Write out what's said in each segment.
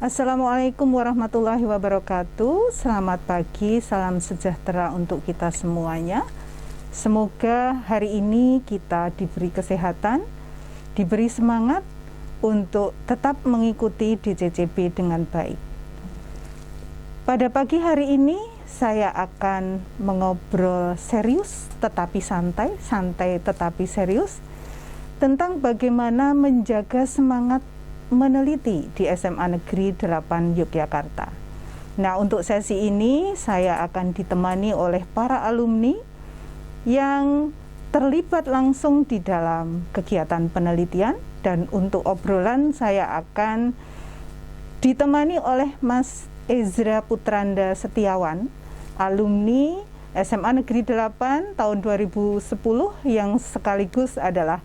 Assalamualaikum warahmatullahi wabarakatuh. Selamat pagi, salam sejahtera untuk kita semuanya. Semoga hari ini kita diberi kesehatan, diberi semangat untuk tetap mengikuti DJJB dengan baik. Pada pagi hari ini saya akan mengobrol serius tetapi santai, santai tetapi serius tentang bagaimana menjaga semangat meneliti di SMA Negeri 8 Yogyakarta. Nah, untuk sesi ini saya akan ditemani oleh para alumni yang terlibat langsung di dalam kegiatan penelitian, dan untuk obrolan saya akan ditemani oleh Mas Ezra Putranda Setiawan, alumni SMA Negeri 8 tahun 2010 yang sekaligus adalah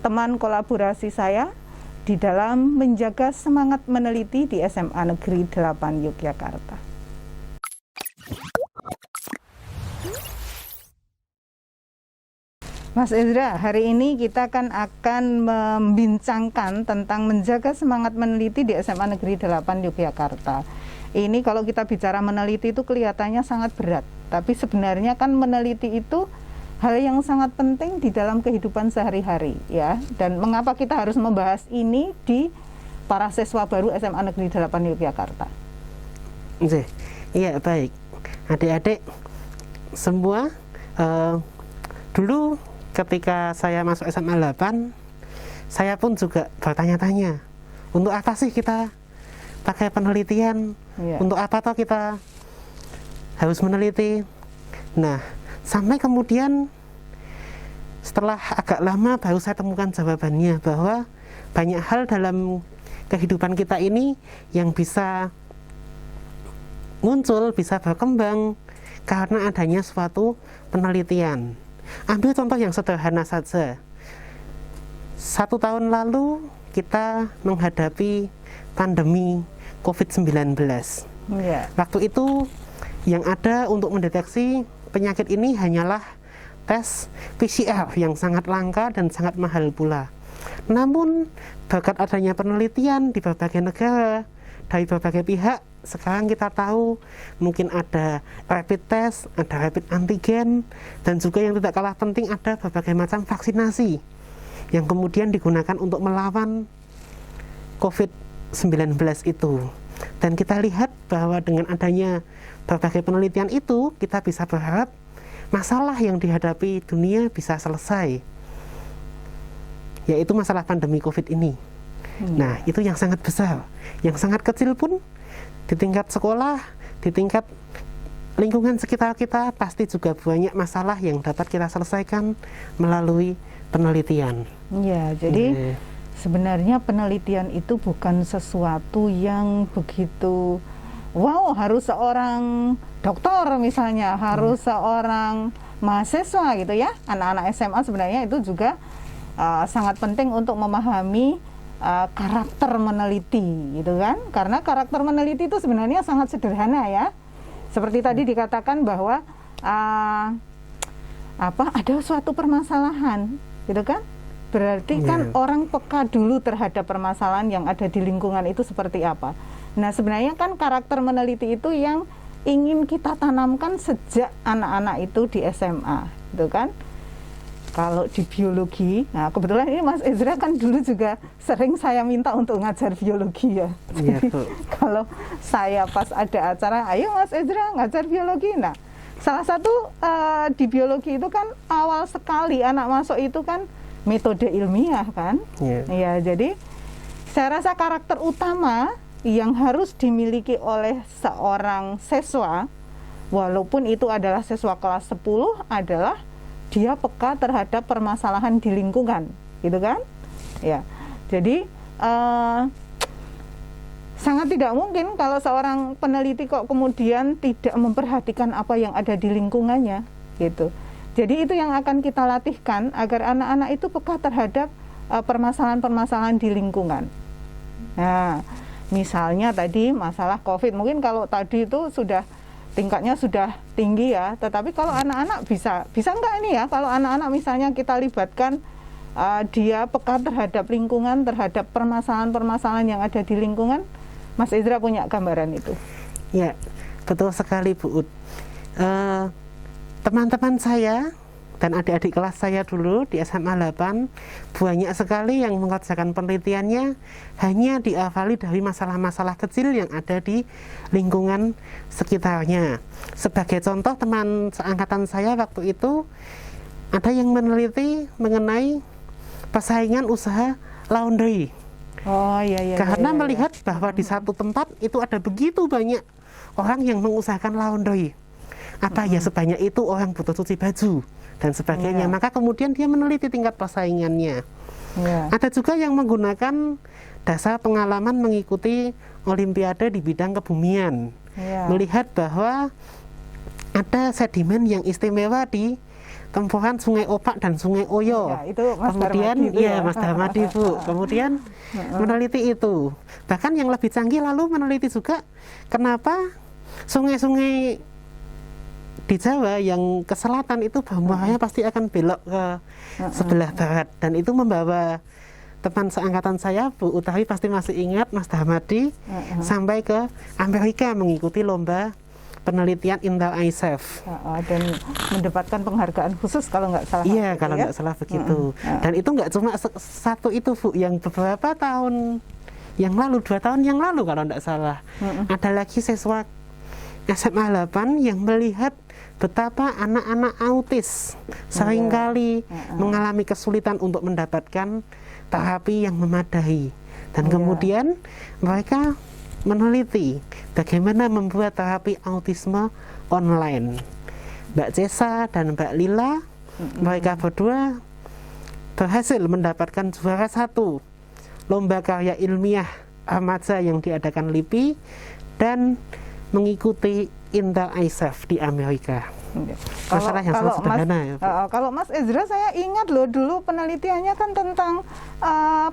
teman kolaborasi saya di dalam menjaga semangat meneliti di SMA Negeri 8 Yogyakarta. Mas Ezra, hari ini kita akan membincangkan tentang menjaga semangat meneliti di SMA Negeri 8 Yogyakarta. Ini kalau kita bicara meneliti itu kelihatannya sangat berat, tapi sebenarnya kan meneliti itu hal yang sangat penting di dalam kehidupan sehari-hari, ya. Dan mengapa kita harus membahas ini di para siswa baru SMA Negeri 8 Yogyakarta? Iya, baik. Adik-adik semua, dulu ketika saya masuk SMA 8, saya pun juga bertanya-tanya, untuk apa sih kita pakai penelitian? Ya. Untuk apa toh kita harus meneliti? Nah, sampai kemudian setelah agak lama baru saya temukan jawabannya, bahwa banyak hal dalam kehidupan kita ini yang bisa muncul, bisa berkembang karena adanya suatu penelitian. Ambil contoh yang sederhana saja. 1 tahun lalu kita menghadapi pandemi COVID-19. Ya. Waktu itu yang ada untuk mendeteksi penyakit ini hanyalah tes PCR yang sangat langka dan sangat mahal pula. Namun berkat adanya penelitian di berbagai negara, dari berbagai pihak, sekarang kita tahu mungkin ada rapid test, ada rapid antigen, dan juga yang tidak kalah penting ada berbagai macam vaksinasi yang kemudian digunakan untuk melawan COVID-19 itu. Dan kita lihat bahwa dengan adanya berbagai penelitian itu, kita bisa berharap masalah yang dihadapi dunia bisa selesai, yaitu masalah pandemi COVID ini. Nah, itu yang sangat besar. Yang sangat kecil pun di tingkat sekolah, di tingkat lingkungan sekitar kita, pasti juga banyak masalah yang dapat kita selesaikan melalui penelitian. Ya, jadi sebenarnya penelitian itu bukan sesuatu yang begitu wow, harus seorang dokter misalnya, harus seorang mahasiswa gitu ya. Anak-anak SMA sebenarnya itu juga sangat penting untuk memahami karakter meneliti gitu kan. Karena karakter meneliti itu sebenarnya sangat sederhana ya. Seperti tadi dikatakan bahwa ada suatu permasalahan gitu kan. Berarti kan orang peka dulu terhadap permasalahan yang ada di lingkungan itu seperti apa. Nah, sebenarnya kan karakter meneliti itu yang ingin kita tanamkan sejak anak-anak itu di SMA, gitu kan? Kalau di biologi, nah kebetulan ini Mas Ezra kan dulu juga sering saya minta untuk ngajar biologi ya. Jadi, kalau saya pas ada acara, ayo Mas Ezra ngajar biologi. Nah, salah satu di biologi itu kan awal sekali anak masuk itu kan metode ilmiah kan? Ya, jadi saya rasa karakter utama yang harus dimiliki oleh seorang siswa, walaupun itu adalah siswa kelas 10, adalah dia peka terhadap permasalahan di lingkungan, gitu kan? Ya, jadi sangat tidak mungkin kalau seorang peneliti kok kemudian tidak memperhatikan apa yang ada di lingkungannya, gitu. Jadi itu yang akan kita latihkan agar anak-anak itu peka terhadap permasalahan-permasalahan di lingkungan. Nah, misalnya tadi masalah COVID, mungkin kalau tadi itu sudah tingkatnya sudah tinggi ya, tetapi kalau anak-anak bisa enggak ini ya, kalau anak-anak misalnya kita libatkan dia peka terhadap lingkungan, terhadap permasalahan-permasalahan yang ada di lingkungan, Mas Ezra punya gambaran itu? Ya, betul sekali Bu Ut. Teman-teman saya dan adik-adik kelas saya dulu di SMA 8 banyak sekali yang mengerjakan penelitiannya hanya diawali dari masalah-masalah kecil yang ada di lingkungan sekitarnya. Sebagai contoh, teman seangkatan saya waktu itu ada yang meneliti mengenai persaingan usaha laundry. Oh iya. Karena iya. melihat bahwa di satu tempat itu ada begitu banyak orang yang mengusahakan laundry. Apa ya sebanyak itu orang butuh cuci baju dan sebagainya. Iya. Maka kemudian dia meneliti tingkat persaingannya. Iya. Ada juga yang menggunakan dasar pengalaman mengikuti olimpiade di bidang kebumian. Iya. Melihat bahwa ada sedimen yang istimewa di tempuran Sungai Opak dan Sungai Oyo. Ya, itu Mas Kemudian Darmadi itu ya. Mas Darmadi Bu. Kemudian meneliti itu. Bahkan yang lebih canggih lalu meneliti juga kenapa sungai-sungai di Jawa yang ke selatan itu bawahnya pasti akan belok ke sebelah barat, dan itu membawa teman seangkatan saya Bu Utawi pasti masih ingat Mas Darmadi sampai ke Amerika mengikuti lomba penelitian Intel ISEF. Dan mendapatkan penghargaan khusus kalau nggak salah. Iya, kalau nggak salah begitu. Dan itu nggak cuma satu itu Bu, yang beberapa tahun yang lalu, 2 tahun yang lalu kalau nggak salah, ada lagi siswa SMA 8 yang melihat betapa anak-anak autis seringkali mengalami kesulitan untuk mendapatkan terapi yang memadai. Dan kemudian mereka meneliti bagaimana membuat terapi autisme online. Mbak Cesa dan Mbak Lila, mereka berdua berhasil mendapatkan juara 1 lomba karya ilmiah remaja yang diadakan LIPI dan mengikuti Intel ISEF di Amerika. Masalah yang sangat sederhana ya, Bu. Kalau Mas Ezra, saya ingat loh dulu penelitiannya kan tentang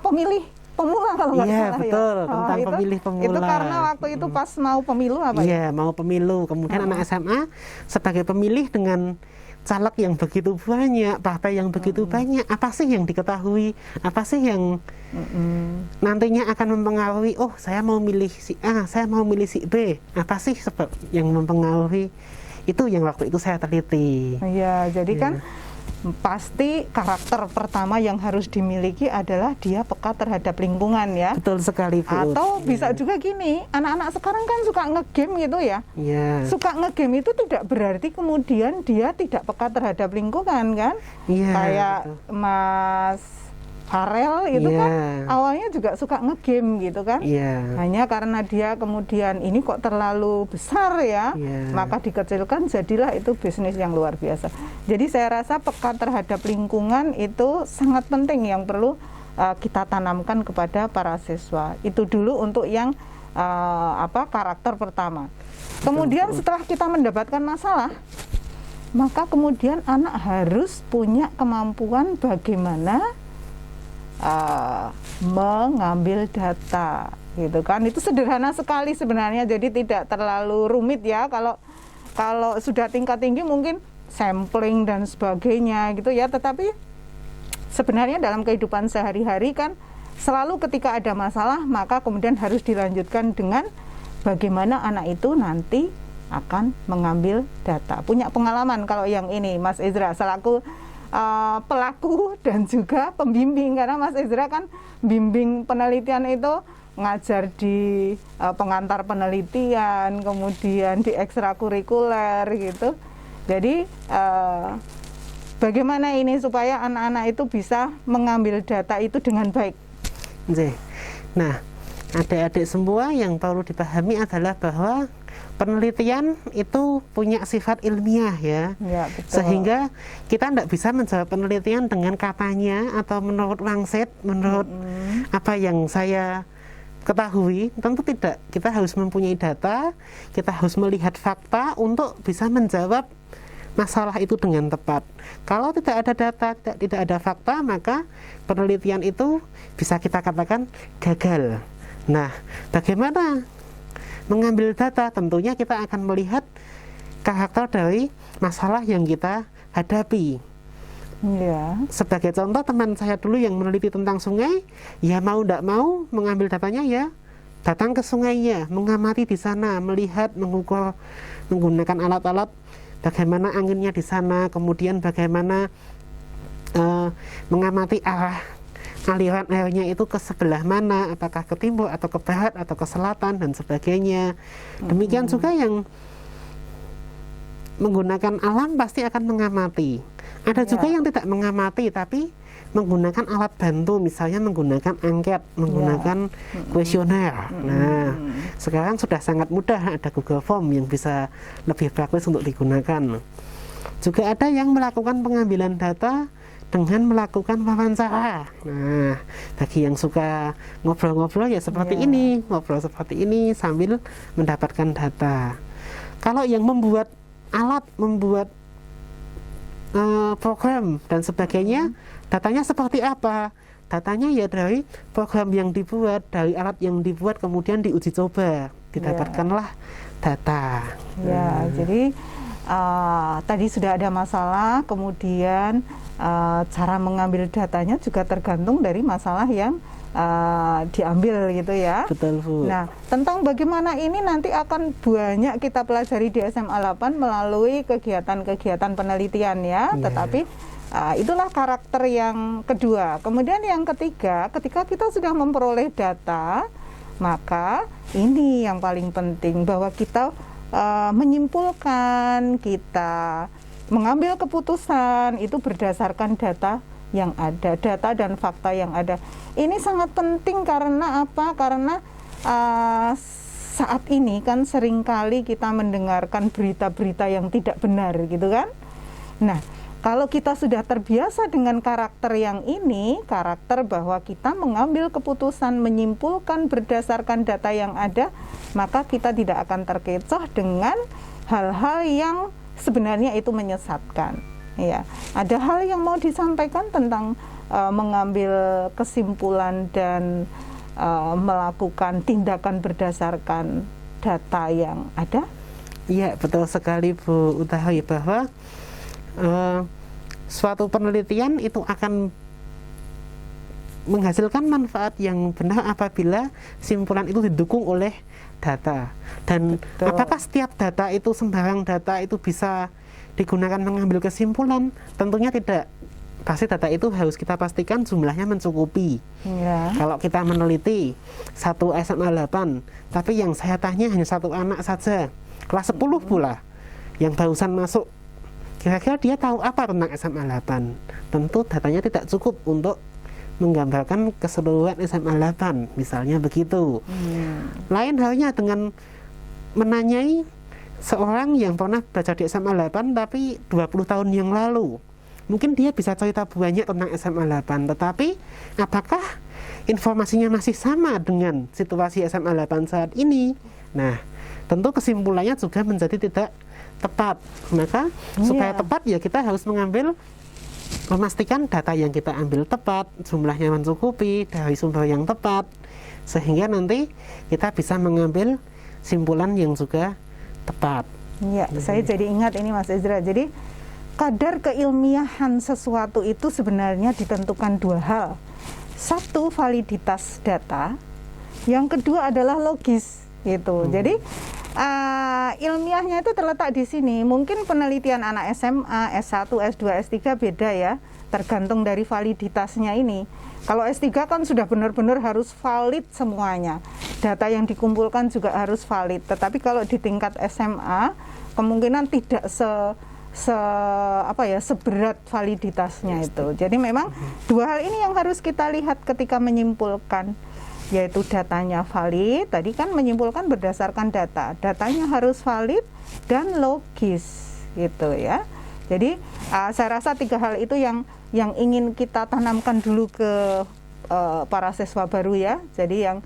pemilih pemula kalau nggak salah. Betul, ya. tentang pemilih pemula. Itu karena waktu itu pas mau pemilu apa ya? Iya, mau pemilu. Kemudian anak SMA sebagai pemilih dengan caleg yang begitu banyak, partai yang begitu banyak, apa sih yang diketahui, apa sih yang nantinya akan mempengaruhi, oh saya mau milih si A, saya mau milih si B, apa sih sebab yang mempengaruhi, itu yang waktu itu saya teliti. Iya, jadi kan pasti karakter pertama yang harus dimiliki adalah dia peka terhadap lingkungan ya. Betul sekali Bu. Atau bisa juga gini, anak-anak sekarang kan suka ngegame gitu ya. Iya. Suka ngegame itu tidak berarti kemudian dia tidak peka terhadap lingkungan kan. Iya. Kayak Betul. Mas Farel itu kan awalnya juga suka ngegame gitu kan. Hanya karena dia kemudian ini kok terlalu besar ya, maka dikecilkan, jadilah itu bisnis yang luar biasa. Jadi saya rasa peka terhadap lingkungan itu sangat penting yang perlu kita tanamkan kepada para siswa. Itu dulu untuk yang karakter pertama. Kemudian setelah kita mendapatkan masalah, maka kemudian anak harus punya kemampuan bagaimana mengambil data gitu kan. Itu sederhana sekali sebenarnya, jadi tidak terlalu rumit ya. Kalau sudah tingkat tinggi mungkin sampling dan sebagainya gitu ya, tetapi sebenarnya dalam kehidupan sehari-hari kan selalu ketika ada masalah maka kemudian harus dilanjutkan dengan bagaimana anak itu nanti akan mengambil data. Punya pengalaman kalau yang ini Mas Ezra selaku pelaku dan juga pembimbing, karena Mas Ezra kan bimbing penelitian itu, ngajar di pengantar penelitian, kemudian di ekstrakurikuler gitu. Jadi bagaimana ini supaya anak-anak itu bisa mengambil data itu dengan baik? Nah, adik-adik semua yang perlu dipahami adalah bahwa penelitian itu punya sifat ilmiah ya, betul. Sehingga kita tidak bisa menjawab penelitian dengan katanya atau menurut wangsit, menurut apa yang saya ketahui, tentu tidak. Kita harus mempunyai data, kita harus melihat fakta untuk bisa menjawab masalah itu dengan tepat. Kalau tidak ada data, tidak ada fakta, maka penelitian itu bisa kita katakan gagal. Nah, bagaimana mengambil data? Tentunya kita akan melihat karakter dari masalah yang kita hadapi. Sebagai contoh, teman saya dulu yang meneliti tentang sungai, ya mau tidak mau mengambil datanya ya datang ke sungainya, mengamati di sana, melihat, mengukur, menggunakan alat-alat bagaimana anginnya di sana, kemudian bagaimana mengamati arah aliran airnya itu ke sebelah mana, apakah ke timur atau ke barat atau ke selatan dan sebagainya. Demikian juga yang menggunakan alam pasti akan mengamati. Ada juga yang tidak mengamati tapi menggunakan alat bantu, misalnya menggunakan angket, menggunakan kuesioner. Nah, sekarang sudah sangat mudah, ada Google Form yang bisa lebih praktis untuk digunakan. Juga ada yang melakukan pengambilan data dengan melakukan wawancara. Nah, bagi yang suka ngobrol-ngobrol ya seperti ini, ngobrol seperti ini sambil mendapatkan data. Kalau yang membuat alat, membuat program dan sebagainya, datanya seperti apa? Datanya ya dari program yang dibuat, dari alat yang dibuat, kemudian diuji coba, didapatkanlah data. Ya, jadi tadi sudah ada masalah, kemudian cara mengambil datanya juga tergantung dari masalah yang diambil gitu ya. Betul, Bu. Nah, tentang bagaimana ini nanti akan banyak kita pelajari di SMA 8 melalui kegiatan-kegiatan penelitian ya. Tetapi itulah karakter yang kedua. Kemudian yang ketiga, ketika kita sudah memperoleh data, maka ini yang paling penting, bahwa kita menyimpulkan, kita mengambil keputusan itu berdasarkan data yang ada, data dan fakta yang ada. Ini sangat penting karena apa? Karena saat ini kan seringkali kita mendengarkan berita-berita yang tidak benar gitu kan. Nah, kalau kita sudah terbiasa dengan karakter yang ini, karakter bahwa kita mengambil keputusan, menyimpulkan berdasarkan data yang ada, maka kita tidak akan terkecoh dengan hal-hal yang sebenarnya itu menyesatkan. Ya, ada hal yang mau disampaikan tentang mengambil kesimpulan dan melakukan tindakan berdasarkan data yang ada. Iya, betul sekali Bu Utawi, bahwa suatu penelitian itu akan menghasilkan manfaat yang benar apabila simpulan itu didukung oleh data. Dan apakah setiap data itu, sembarang data itu bisa digunakan mengambil kesimpulan? Tentunya tidak. Pasti data itu harus kita pastikan jumlahnya mencukupi. Kalau kita meneliti satu SMA 8, tapi yang saya tanya hanya satu anak saja, kelas 10 pula, yang barusan masuk, kira-kira dia tahu apa tentang SMA 8? Tentu datanya tidak cukup untuk menggambarkan keseluruhan SMA 8, misalnya begitu. Lain halnya dengan menanyai seorang yang pernah belajar di SMA 8 tapi 20 tahun yang lalu. Mungkin dia bisa cerita banyak tentang SMA 8, tetapi apakah informasinya masih sama dengan situasi SMA 8 saat ini? Nah, tentu kesimpulannya juga menjadi tidak tepat. Maka supaya tepat ya kita harus memastikan data yang kita ambil tepat, jumlahnya mencukupi, dari sumber yang tepat, sehingga nanti kita bisa mengambil simpulan yang juga tepat. Ya, saya jadi ingat ini Mas Ezra. Jadi kadar keilmiahan sesuatu itu sebenarnya ditentukan dua hal. Satu, validitas data. Yang kedua adalah logis gitu. Jadi ilmiahnya itu terletak di sini. Mungkin penelitian anak SMA, S1, S2, S3 beda ya, tergantung dari validitasnya ini. Kalau S3 kan sudah benar-benar harus valid semuanya. Data yang dikumpulkan juga harus valid. Tetapi kalau di tingkat SMA, kemungkinan tidak seberat validitasnya itu. Jadi memang dua hal ini yang harus kita lihat ketika menyimpulkan, yaitu datanya valid. Tadi kan menyimpulkan berdasarkan data. Datanya harus valid dan logis gitu ya. Jadi saya rasa tiga hal itu yang ingin kita tanamkan dulu ke para siswa baru ya. Jadi yang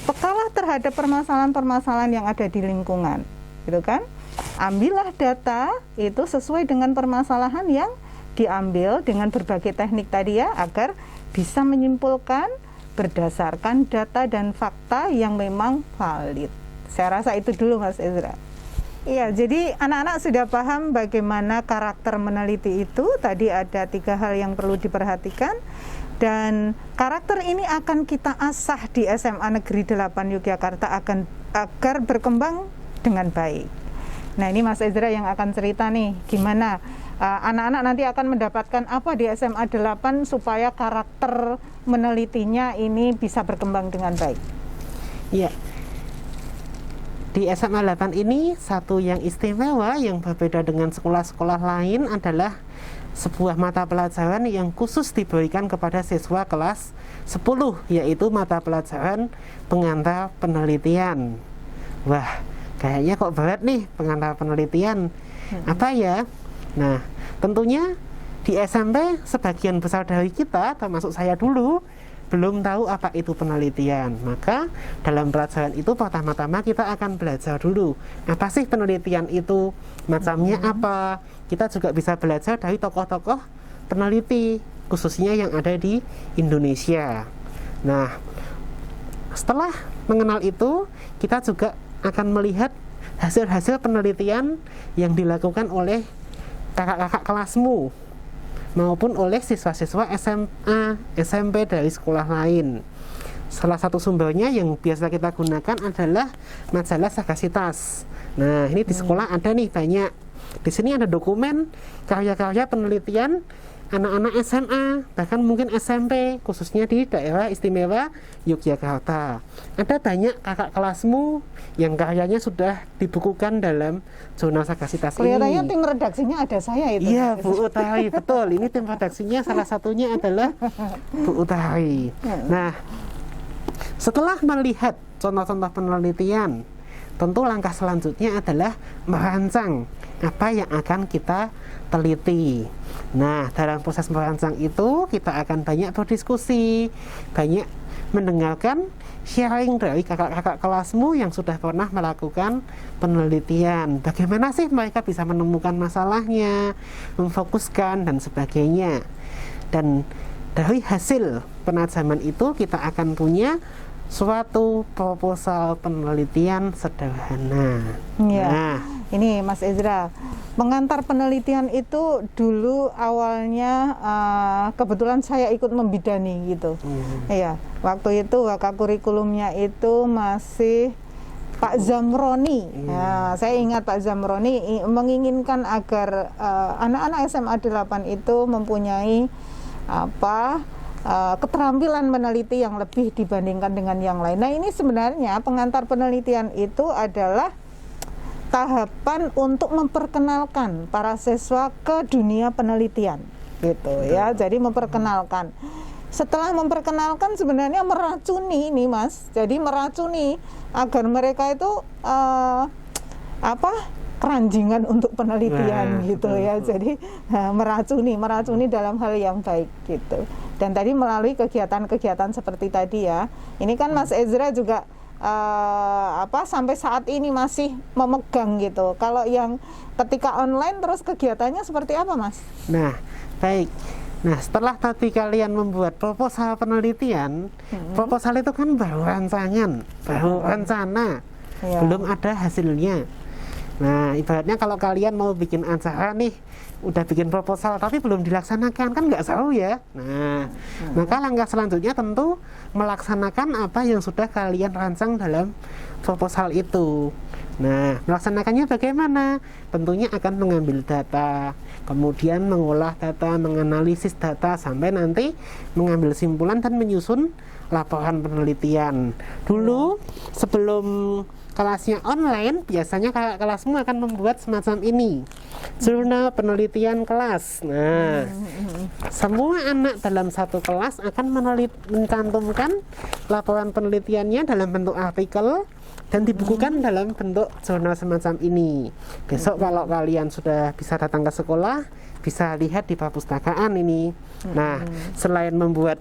pekalah terhadap permasalahan-permasalahan yang ada di lingkungan, gitu kan? Ambillah data itu sesuai dengan permasalahan yang diambil dengan berbagai teknik tadi ya, agar bisa menyimpulkan berdasarkan data dan fakta yang memang valid. Saya rasa itu dulu Mas Ezra. Iya, jadi anak-anak sudah paham bagaimana karakter meneliti itu. Tadi ada tiga hal yang perlu diperhatikan. Dan karakter ini akan kita asah di SMA Negeri 8 Yogyakarta agar berkembang dengan baik. Nah, ini Mas Ezra yang akan cerita nih, gimana anak-anak nanti akan mendapatkan apa di SMA 8 supaya karakter menelitinya ini bisa berkembang dengan baik. Iya. Di SMA 8 ini satu yang istimewa yang berbeda dengan sekolah-sekolah lain adalah sebuah mata pelajaran yang khusus diberikan kepada siswa kelas 10, yaitu mata pelajaran pengantar penelitian. Wah, kayaknya kok berat nih pengantar penelitian. Apa ya? Nah, tentunya di SMP sebagian besar dari kita, termasuk saya dulu, belum tahu apa itu penelitian. Maka dalam pelajaran itu pertama-tama kita akan belajar dulu apa sih penelitian itu, macamnya apa. Kita juga bisa belajar dari tokoh-tokoh peneliti khususnya yang ada di Indonesia. Nah, setelah mengenal itu, kita juga akan melihat hasil-hasil penelitian yang dilakukan oleh kakak-kakak kelasmu maupun oleh siswa-siswa SMA, SMP dari sekolah lain. Salah satu sumbernya yang biasa kita gunakan adalah majalah Sagasitas. Nah, ini di sekolah ada nih banyak. Di sini ada dokumen karya-karya penelitian anak-anak SMA, bahkan mungkin SMP, khususnya di daerah istimewa Yogyakarta. Ada banyak kakak kelasmu yang karyanya sudah dibukukan dalam jurnal Sagasitas ini. Kelihatannya tim redaksinya ada saya itu. Iya, Bu Utari, betul. Ini tim redaksinya salah satunya adalah Bu Utari. Nah, setelah melihat contoh-contoh penelitian, tentu langkah selanjutnya adalah merancang apa yang akan kita teliti. Nah, dalam proses merancang itu kita akan banyak berdiskusi, banyak mendengarkan sharing dari kakak-kakak kelasmu yang sudah pernah melakukan penelitian. Bagaimana sih mereka bisa menemukan masalahnya, memfokuskan dan sebagainya. Dan dari hasil penajaman itu kita akan punya suatu proposal penelitian sederhana. Ya. Nah, ini Mas Ezra, pengantar penelitian itu dulu awalnya kebetulan saya ikut membidani gitu. Iya, waktu itu kurikulumnya itu masih Pak Zamroni. Nah, saya ingat Pak Zamroni menginginkan agar anak-anak SMA 8 itu mempunyai keterampilan meneliti yang lebih dibandingkan dengan yang lain. Nah, ini sebenarnya pengantar penelitian itu adalah tahapan untuk memperkenalkan para siswa ke dunia penelitian, gitu ya. Jadi memperkenalkan. Setelah memperkenalkan sebenarnya meracuni ini, Mas. Jadi meracuni agar mereka itu keranjingan untuk penelitian gitu ya. Jadi meracuni dalam hal yang baik gitu. Dan tadi melalui kegiatan-kegiatan seperti tadi ya. Ini kan Mas Ezra juga sampai saat ini masih memegang gitu. Kalau yang ketika online terus kegiatannya seperti apa, Mas? Nah, baik. Nah, setelah tadi kalian membuat proposal penelitian, proposal itu kan baru rancangan, baru rencana, belum ada hasilnya. Nah, ibaratnya kalau kalian mau bikin acara nih, udah bikin proposal tapi belum dilaksanakan, kan nggak seru ya. Nah, maka langkah selanjutnya tentu melaksanakan apa yang sudah kalian rancang dalam proposal itu. Nah, melaksanakannya bagaimana? Tentunya akan mengambil data, kemudian mengolah data, menganalisis data, sampai nanti mengambil simpulan dan menyusun laporan penelitian. Dulu sebelum kelasnya online, biasanya kakak kelasmu akan membuat semacam ini, jurnal penelitian kelas. Nah, semua anak dalam satu kelas akan mencantumkan laporan penelitiannya dalam bentuk artikel dan dibukukan dalam bentuk jurnal semacam ini. Besok kalau kalian sudah bisa datang ke sekolah, bisa lihat di perpustakaan ini. Nah, selain membuat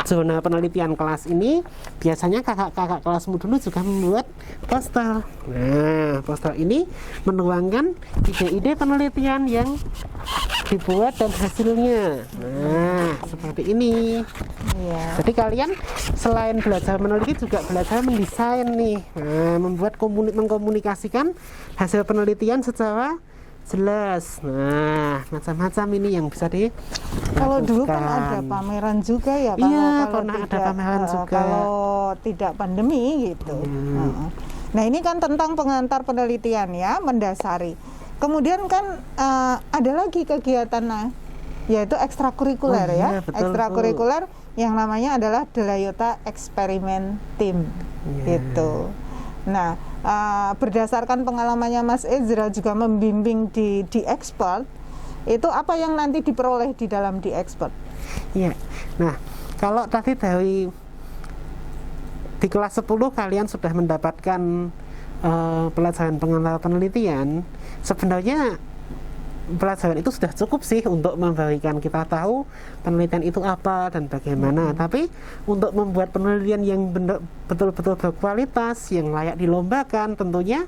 zona penelitian kelas ini, biasanya kakak-kakak kelasmu dulu juga membuat poster. Nah, poster ini menuangkan ide-ide penelitian yang dibuat dan hasilnya. Nah, seperti ini. Jadi kalian selain belajar meneliti juga belajar mendesain nih. Nah, membuat mengkomunikasikan hasil penelitian secara jelas. Nah, macam-macam ini yang bisa Kalau dulu kan dilakukan. ada pameran juga ya, Iya, kalau pernah ada tidak, pameran juga. kalau tidak pandemi gitu. Nah, ini kan tentang pengantar penelitian ya, mendasari. Kemudian kan ada lagi kegiatan yaitu ekstrakurikuler Oh iya, ya, betul, ekstrakurikuler yang namanya adalah Delayota Experiment Team Iya. gitu. Nah, berdasarkan pengalamannya Mas Ezra juga membimbing di expert, itu apa yang nanti diperoleh di dalam di expert? Iya. Nah, kalau tadi di kelas 10 kalian sudah mendapatkan pelajaran pengantar penelitian, sebenarnya pelajaran itu sudah cukup sih untuk memberikan kita tahu penelitian itu apa dan bagaimana. Tapi untuk membuat penelitian yang betul-betul berkualitas, yang layak dilombakan, tentunya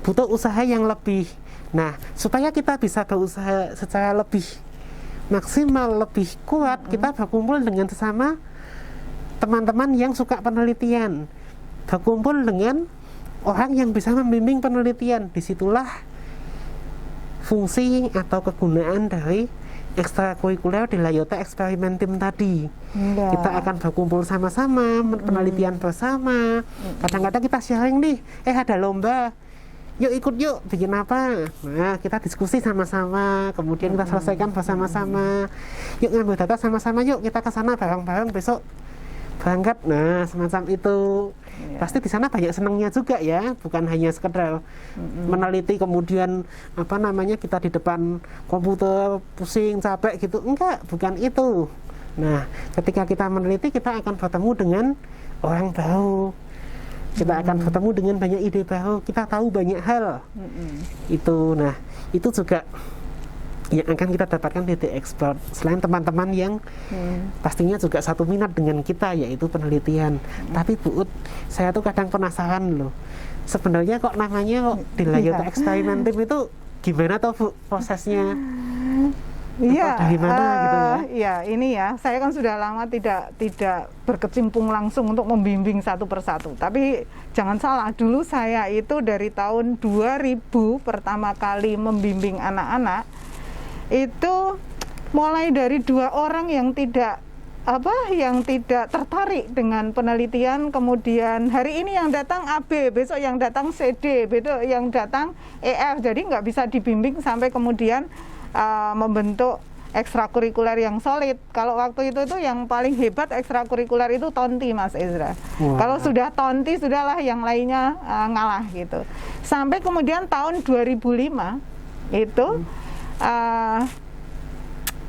butuh usaha yang lebih. Nah, supaya kita bisa berusaha secara lebih maksimal, lebih kuat, kita berkumpul dengan sesama teman-teman yang suka penelitian, berkumpul dengan orang yang bisa membimbing penelitian. Disitulah fungsi atau kegunaan dari ekstrakurikuler Delayota Experiment Team tadi. Kita akan berkumpul sama-sama, penelitian bersama. Kadang-kadang kita sharing nih, ada lomba, yuk ikut yuk, bikin apa? Nah, kita diskusi sama-sama, kemudian kita selesaikan bersama-sama. Yuk ngambil data sama-sama, yuk kita ke sana bareng-bareng besok berangkat. Nah, semacam itu. Pasti di sana banyak senangnya juga ya, bukan hanya sekedar meneliti kemudian kita di depan komputer pusing capek gitu, enggak, bukan itu. Nah, ketika kita meneliti, kita akan bertemu dengan orang baru, kita akan bertemu dengan banyak ide baru, kita tahu banyak hal. Itu, nah, itu juga yang akan kita dapatkan di expert. Selain teman-teman yang pastinya juga satu minat dengan kita, yaitu penelitian. Tapi Bu Ut, saya tuh kadang penasaran loh, sebenarnya kok namanya Delayota Experiment Team itu gimana tuh Bu prosesnya? Iya, dari mana gitu ya? Iya, ini ya, saya kan sudah lama tidak berkecimpung langsung untuk membimbing satu persatu. Tapi jangan salah, dulu saya itu dari tahun 2000 pertama kali membimbing anak-anak, itu mulai dari 2 orang yang tidak tertarik dengan penelitian, kemudian hari ini yang datang AB, besok yang datang CD, besok yang datang EF, jadi nggak bisa dibimbing sampai kemudian membentuk ekstrakurikuler yang solid. Kalau waktu itu yang paling hebat ekstrakurikuler itu Tonti, Mas Ezra. Kalau sudah Tonti, sudahlah yang lainnya ngalah gitu. Sampai kemudian tahun 2005 itu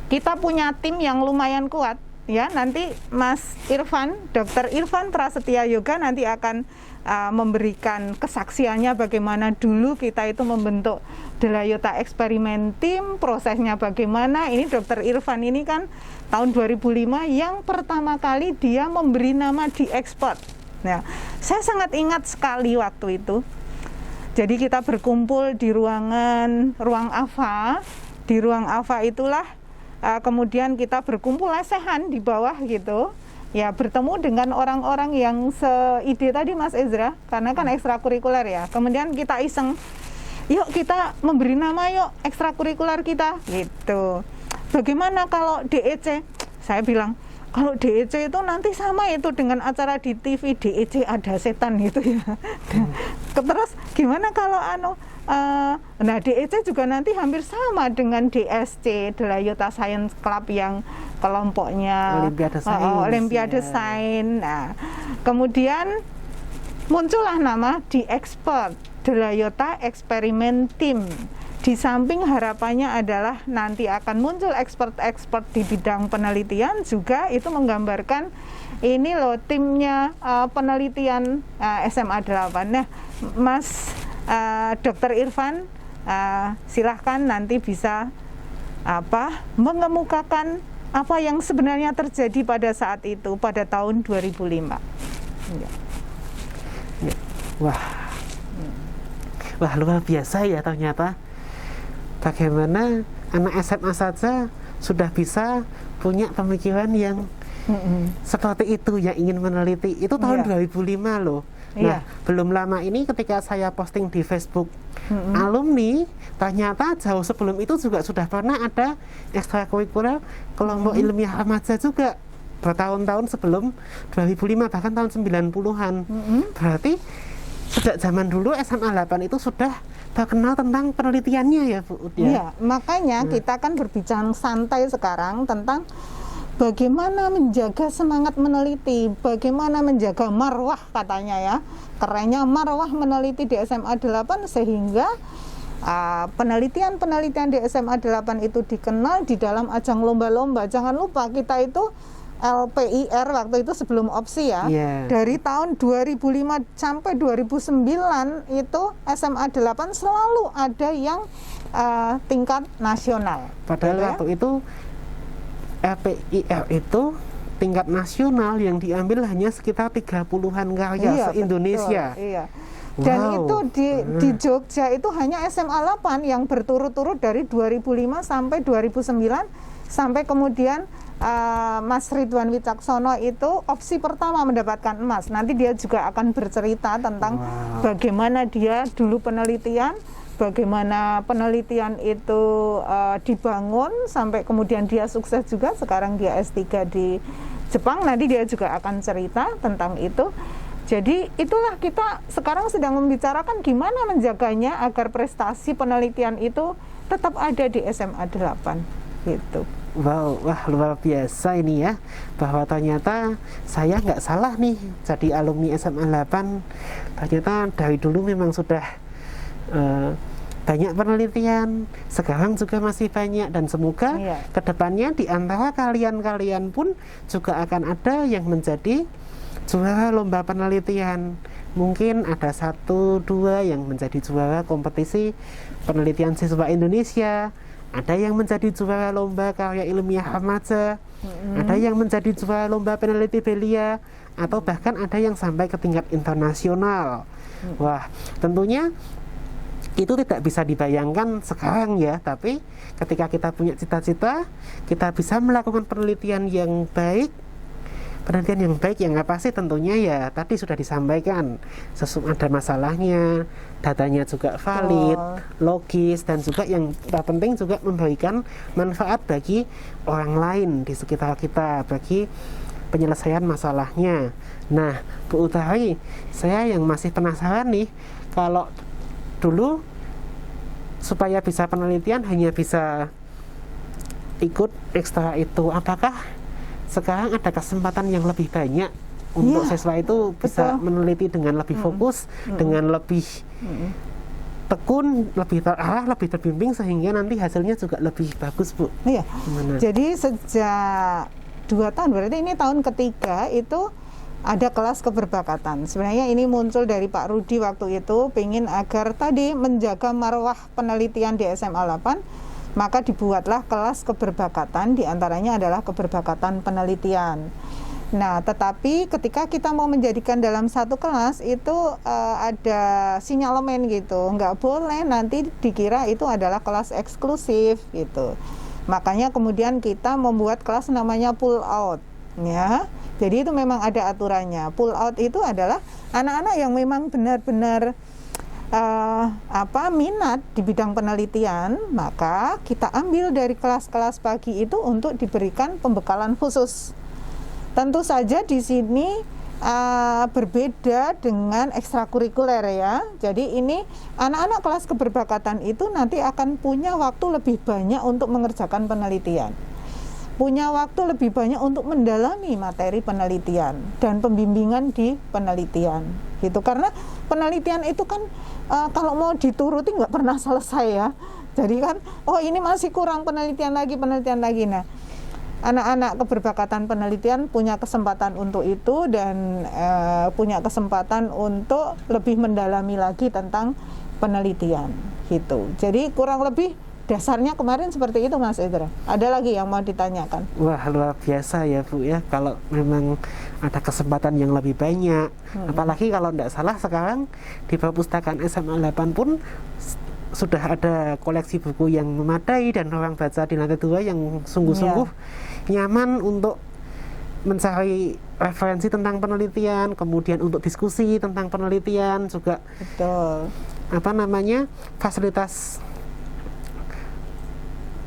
kita punya tim yang lumayan kuat ya. Nanti Mas Irfan, Dr. Irfan Prasetya Yoga nanti akan memberikan kesaksiannya bagaimana dulu kita itu membentuk Delayota Experiment Team, prosesnya bagaimana. Ini Dr. Irfan ini kan tahun 2005 yang pertama kali dia memberi nama di expert. Nah, saya sangat ingat sekali waktu itu. Jadi kita berkumpul di ruang AFA. Di ruang AFA itulah kemudian kita berkumpul lesehan di bawah gitu. Ya, bertemu dengan orang-orang yang seide tadi Mas Ezra, karena kan ekstrakurikuler ya. Kemudian kita iseng, yuk kita memberi nama yuk ekstrakurikuler kita gitu. Bagaimana kalau DEC? Saya bilang, kalau DEC itu nanti sama itu dengan acara di TV, DEC ada setan gitu ya. Terus gimana kalau nah DEC juga nanti hampir sama dengan DSC, Delayota Science Club yang kelompoknya Olimpiade Sains. Nah, kemudian muncullah nama di expert, Delayota Experiment Team. Di samping harapannya adalah nanti akan muncul expert-expert di bidang penelitian, juga itu menggambarkan ini loh timnya penelitian SMA 8. Nah, Mas Dr. Irfan, silahkan nanti bisa mengemukakan apa yang sebenarnya terjadi pada saat itu, pada tahun 2005. Ya. Wah, luar biasa ya ternyata. Bagaimana anak SMA saja sudah bisa punya pemikiran yang seperti itu, yang ingin meneliti. Itu tahun 2005 loh. Nah, belum lama ini ketika saya posting di Facebook alumni ternyata jauh sebelum itu juga sudah pernah ada ekstrakurikuler kelompok ilmiah remaja juga bertahun-tahun sebelum 2005 bahkan tahun 90-an. Berarti sejak zaman dulu SMA 8 itu sudah terkenal tentang penelitiannya ya Bu. Iya, makanya kita kan berbicara santai sekarang tentang bagaimana menjaga semangat meneliti, bagaimana menjaga marwah katanya ya. Kerennya marwah meneliti di SMA 8 sehingga penelitian-penelitian di SMA 8 itu dikenal di dalam ajang lomba-lomba. Jangan lupa kita itu LPIR waktu itu sebelum opsi ya. Dari tahun 2005 sampai 2009 itu SMA 8 selalu ada yang tingkat nasional. Padahal gitu waktu itu LPIR itu tingkat nasional yang diambil hanya sekitar 30-an karya se-Indonesia. Iya. Dan itu di Jogja itu hanya SMA 8 yang berturut-turut dari 2005 sampai 2009 sampai kemudian Mas Ridwan Wicaksono itu opsi pertama mendapatkan emas. Nanti dia juga akan bercerita tentang bagaimana dia dulu penelitian, bagaimana penelitian itu dibangun sampai kemudian dia sukses juga. Sekarang dia S3 di Jepang, nanti dia juga akan cerita tentang itu. Jadi itulah kita sekarang sedang membicarakan gimana menjaganya agar prestasi penelitian itu tetap ada di SMA 8 gitu. Wow, wah luar biasa ini ya, bahwa ternyata saya nggak salah nih jadi alumni SMA 8. Ternyata dari dulu memang sudah banyak penelitian, sekarang juga masih banyak, dan semoga kedepannya di antara kalian-kalian pun juga akan ada yang menjadi juara lomba penelitian. Mungkin ada 1-2 yang menjadi juara kompetisi penelitian siswa Indonesia, ada yang menjadi juara lomba karya ilmiah remaja, ada yang menjadi juara lomba peneliti belia, atau bahkan ada yang sampai ke tingkat internasional. Wah, tentunya itu tidak bisa dibayangkan sekarang ya, tapi ketika kita punya cita-cita, kita bisa melakukan penelitian yang baik. Penelitian yang baik yang apa sih? Tentunya ya tadi sudah disampaikan, ada masalahnya, datanya juga valid, logis, dan juga yang terpenting juga memberikan manfaat bagi orang lain di sekitar kita, bagi penyelesaian masalahnya. Nah, Bu Utari, saya yang masih penasaran nih, kalau dulu supaya bisa penelitian hanya bisa ikut ekstra itu, apakah sekarang ada kesempatan yang lebih banyak untuk siswa itu bisa meneliti dengan lebih fokus, dengan lebih tekun, lebih terarah, lebih terbimbing, sehingga nanti hasilnya juga lebih bagus, Bu? Iya. Jadi sejak 2 tahun, berarti ini tahun ketiga itu ada kelas keberbakatan. Sebenarnya ini muncul dari Pak Rudi waktu itu, pengen agar tadi menjaga marwah penelitian di SMA 8. Maka dibuatlah kelas keberbakatan, diantaranya adalah keberbakatan penelitian. Nah, tetapi ketika kita mau menjadikan dalam satu kelas itu ada sinyalemen gitu, nggak boleh nanti dikira itu adalah kelas eksklusif gitu. Makanya kemudian kita membuat kelas namanya pull out, ya. Jadi itu memang ada aturannya. Pull out itu adalah anak-anak yang memang benar-benar minat di bidang penelitian, maka kita ambil dari kelas-kelas pagi itu untuk diberikan pembekalan khusus. Tentu saja di sini berbeda dengan ekstrakurikuler ya. Jadi ini anak-anak kelas keberbakatan itu nanti akan punya waktu lebih banyak untuk mengerjakan penelitian, punya waktu lebih banyak untuk mendalami materi penelitian dan pembimbingan di penelitian gitu. Karena penelitian itu kan kalau mau dituruti nggak pernah selesai ya. Jadi kan, oh ini masih kurang penelitian lagi. Nah, anak-anak keberbakatan penelitian punya kesempatan untuk itu, dan punya kesempatan untuk lebih mendalami lagi tentang penelitian gitu. Jadi kurang lebih dasarnya kemarin seperti itu, Mas Edra. Ada lagi yang mau ditanyakan? Wah, luar biasa ya, Bu ya, kalau memang ada kesempatan yang lebih banyak. Apalagi kalau tidak salah sekarang di perpustakaan SMA 8 pun sudah ada koleksi buku yang memadai dan orang baca di lantai 2 yang sungguh-sungguh nyaman untuk mencari referensi tentang penelitian, kemudian untuk diskusi tentang penelitian juga. Betul. fasilitas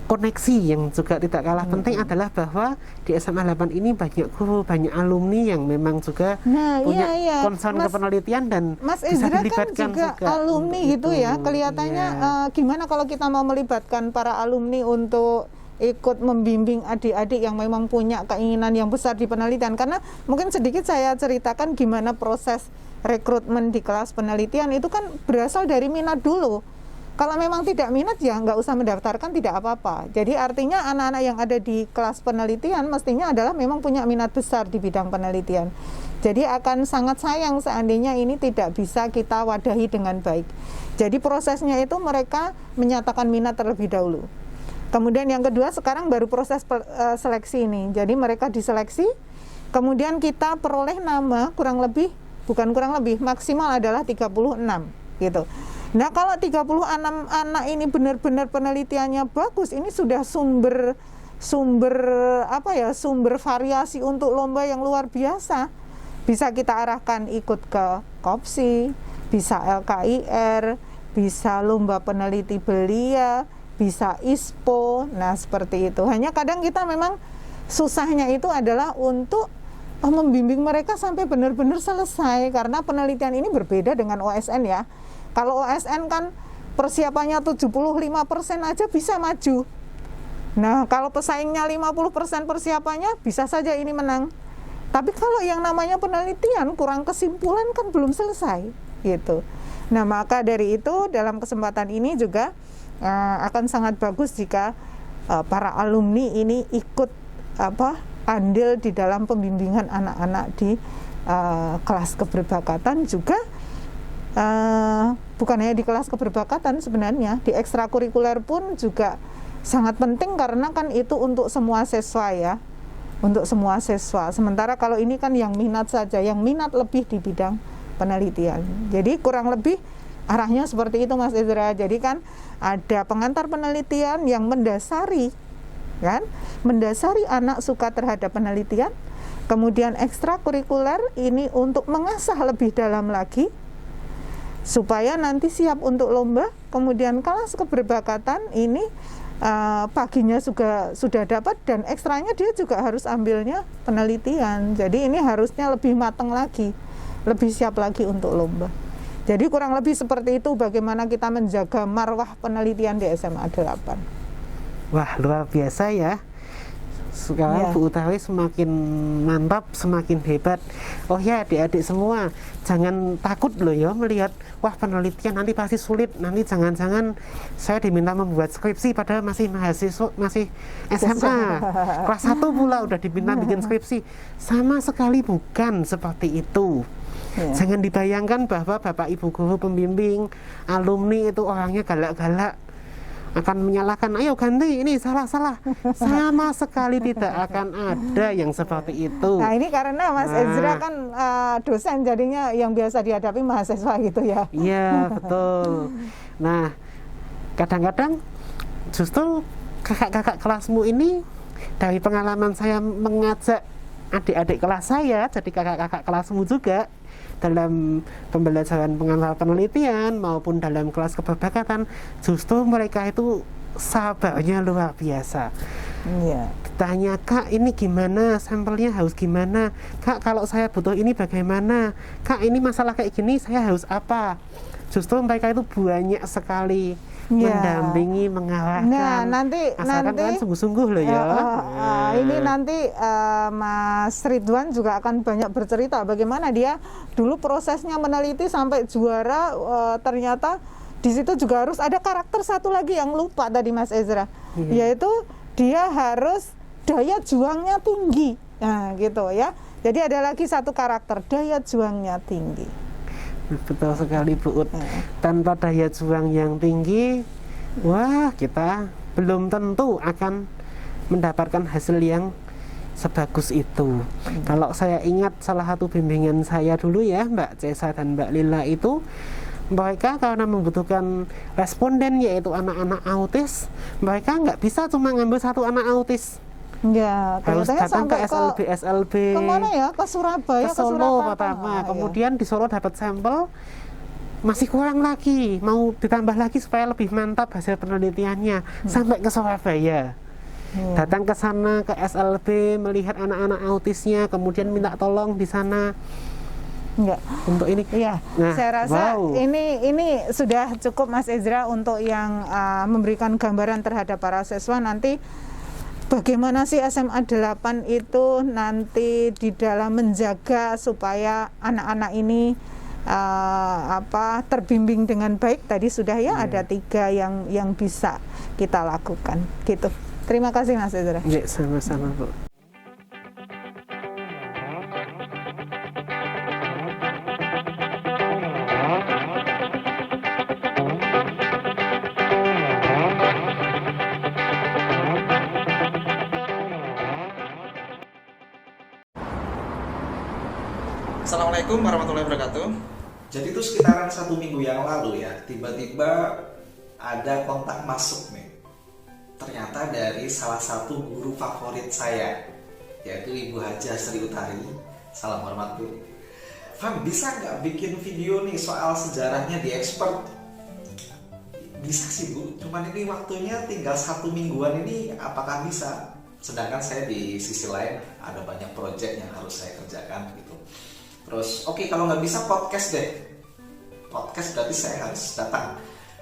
koneksi. Yang juga tidak kalah penting adalah bahwa di SMA 8 ini banyak guru, banyak alumni yang memang juga punya concern ke penelitian dan Mas bisa Ezra dilibatkan kan juga alumni gitu ya. Kelihatannya gimana kalau kita mau melibatkan para alumni untuk ikut membimbing adik-adik yang memang punya keinginan yang besar di penelitian. Karena mungkin sedikit saya ceritakan gimana proses rekrutmen di kelas penelitian itu kan berasal dari minat dulu. Kalau memang tidak minat ya nggak usah mendaftarkan, tidak apa-apa. Jadi artinya anak-anak yang ada di kelas penelitian mestinya adalah memang punya minat besar di bidang penelitian. Jadi akan sangat sayang seandainya ini tidak bisa kita wadahi dengan baik. Jadi prosesnya itu mereka menyatakan minat terlebih dahulu. Kemudian yang kedua sekarang baru proses seleksi ini. Jadi mereka diseleksi, kemudian kita peroleh nama maksimal adalah 36 gitu. Nah, kalau 36 anak ini benar-benar penelitiannya bagus, ini sudah sumber variasi untuk lomba yang luar biasa. Bisa kita arahkan ikut ke KOPSI, bisa LKIR, bisa lomba peneliti belia, bisa ISPO. Nah, seperti itu. Hanya kadang kita memang susahnya itu adalah untuk membimbing mereka sampai benar-benar selesai, karena penelitian ini berbeda dengan OSN ya. Kalau OSN kan persiapannya 75% aja bisa maju. Nah, kalau pesaingnya 50% persiapannya bisa saja ini menang. Tapi kalau yang namanya penelitian kurang kesimpulan kan belum selesai gitu. Nah, maka dari itu dalam kesempatan ini juga akan sangat bagus jika para alumni ini ikut andil di dalam pembimbingan anak-anak di kelas keberbakatan juga. Bukan hanya di kelas keberbakatan, sebenarnya di ekstrakurikuler pun juga sangat penting karena kan itu untuk semua siswa ya, untuk semua siswa. Sementara kalau ini kan yang minat saja, yang minat lebih di bidang penelitian. Jadi kurang lebih arahnya seperti itu Mas Ezra. Jadi kan ada pengantar penelitian yang mendasari anak suka terhadap penelitian. Kemudian ekstrakurikuler ini untuk mengasah lebih dalam lagi supaya nanti siap untuk lomba. Kemudian kelas keberbakatan ini paginya juga sudah dapat, dan ekstranya dia juga harus ambilnya penelitian. Jadi ini harusnya lebih matang lagi, lebih siap lagi untuk lomba. Jadi kurang lebih seperti itu bagaimana kita menjaga marwah penelitian di SMA 8. Wah, luar biasa ya. Sekarang Bu Utawi semakin mantap, semakin hebat. Oh ya, adik-adik semua, jangan takut loh ya melihat, wah penelitian nanti pasti sulit, nanti jangan-jangan saya diminta membuat skripsi padahal masih mahasiswa, masih SMA. Kelas 1 pula udah diminta bikin skripsi. Sama sekali bukan seperti itu. Jangan dibayangkan bahwa Bapak Ibu guru pembimbing, alumni itu orangnya galak-galak, akan menyalahkan, ayo ganti, ini salah-salah. Sama sekali tidak akan ada yang seperti itu. Nah, ini karena Mas Ezra kan dosen, jadinya yang biasa dihadapi mahasiswa gitu ya. Iya, betul. Nah, kadang-kadang justru kakak-kakak kelasmu ini, dari pengalaman saya mengajak adik-adik kelas saya, jadi kakak-kakak kelasmu juga, dalam pembelajaran pengantar penelitian maupun dalam kelas keberbakatan, justru mereka itu sabarnya luar biasa. Tanya, Kak ini gimana, sampelnya harus gimana, Kak kalau saya butuh ini bagaimana, Kak ini masalah kayak gini saya harus apa. Justru mereka itu banyak sekali mendampingi, mengarahkan. Nah, nanti kan sungguh-sungguh loh ya. Ini nanti Mas Ridwan juga akan banyak bercerita bagaimana dia dulu prosesnya meneliti sampai juara. Ternyata di situ juga harus ada karakter satu lagi yang lupa tadi Mas Ezra, yaitu dia harus daya juangnya tinggi. Nah, gitu ya. Jadi ada lagi satu karakter, daya juangnya tinggi. Betul sekali Bu Ut. Tanpa daya juang yang tinggi, wah kita belum tentu akan mendapatkan hasil yang sebagus itu. Kalau saya ingat salah satu bimbingan saya dulu ya, Mbak Cesa dan Mbak Lila itu, mereka karena membutuhkan responden yaitu anak-anak autis, mereka nggak bisa cuma ngambil satu anak autis. Ya, harus datang ke SLB, kemana ya? Ke Surabaya, ke Solo pertama. Kemudian di Solo dapat sampel, masih kurang lagi, mau ditambah lagi supaya lebih mantap hasil penelitiannya. Sampai ke Surabaya, datang ke sana ke SLB, melihat anak-anak autisnya, kemudian minta tolong di sana. Enggak. Untuk ini. Iya, Nah, saya rasa wow. ini sudah cukup Mas Ezra untuk yang memberikan gambaran terhadap para siswa nanti bagaimana sih SMA 8 itu nanti di dalam menjaga supaya anak-anak ini terbimbing dengan baik. Tadi sudah ya ada 3 yang bisa kita lakukan gitu. Terima kasih Mas Ezra. Ya, sama-sama Bu. Assalamualaikum warahmatullahi wabarakatuh. Jadi itu sekitaran 1 minggu yang lalu ya, tiba-tiba ada kontak masuk nih. Ternyata dari salah satu guru favorit saya, yaitu Ibu Haja Sri Utari. Salam hormat Bu. Fam, bisa nggak bikin video nih soal sejarahnya di Expert? Bisa sih Bu, cuman ini waktunya tinggal 1 mingguan ini, apakah bisa? Sedangkan saya di sisi lain ada banyak proyek yang harus saya kerjakan gitu. Terus oke, kalau nggak bisa podcast deh. Podcast berarti saya harus datang.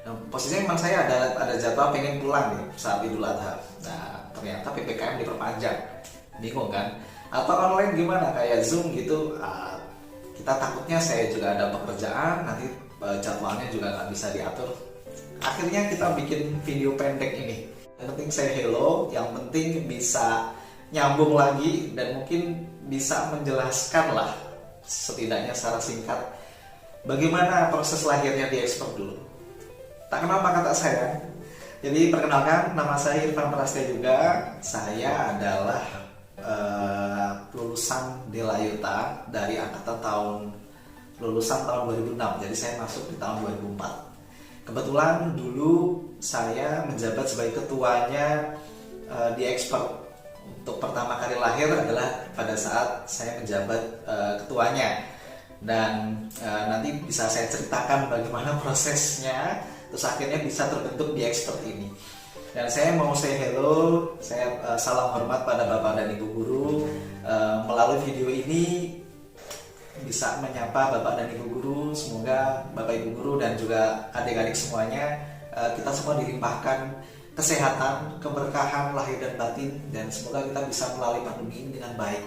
Nah, posisinya memang saya ada jadwal pengen pulang nih saat Idul Adha. Nah, ternyata PPKM diperpanjang. Bingung kan? Atau online gimana? Kayak Zoom gitu. Kita takutnya saya juga ada pekerjaan, nanti jadwalnya juga nggak bisa diatur. Akhirnya kita bikin video pendek ini. Yang penting saya hello, yang penting bisa nyambung lagi dan mungkin bisa menjelaskan lah setidaknya secara singkat bagaimana proses lahirnya di Expert dulu. Tak kenal maka tak sayang. Jadi perkenalkan, nama saya Irfan Prastia juga. Saya adalah lulusan Delayuta dari angkatan lulusan tahun 2006. Jadi saya masuk di tahun 2004. Kebetulan dulu saya menjabat sebagai ketuanya di Expert. Untuk pertama kali lahir adalah pada saat saya menjabat ketuanya, dan nanti bisa saya ceritakan bagaimana prosesnya terus akhirnya bisa terbentuk di Expert ini. Dan saya mau say hello, saya salam hormat pada Bapak dan Ibu guru. Melalui video ini bisa menyapa Bapak dan Ibu guru. Semoga Bapak Ibu guru dan juga adik-adik semuanya, kita semua dilimpahkan kesehatan, keberkahan lahir dan batin, dan semoga kita bisa melalui pandemi ini dengan baik.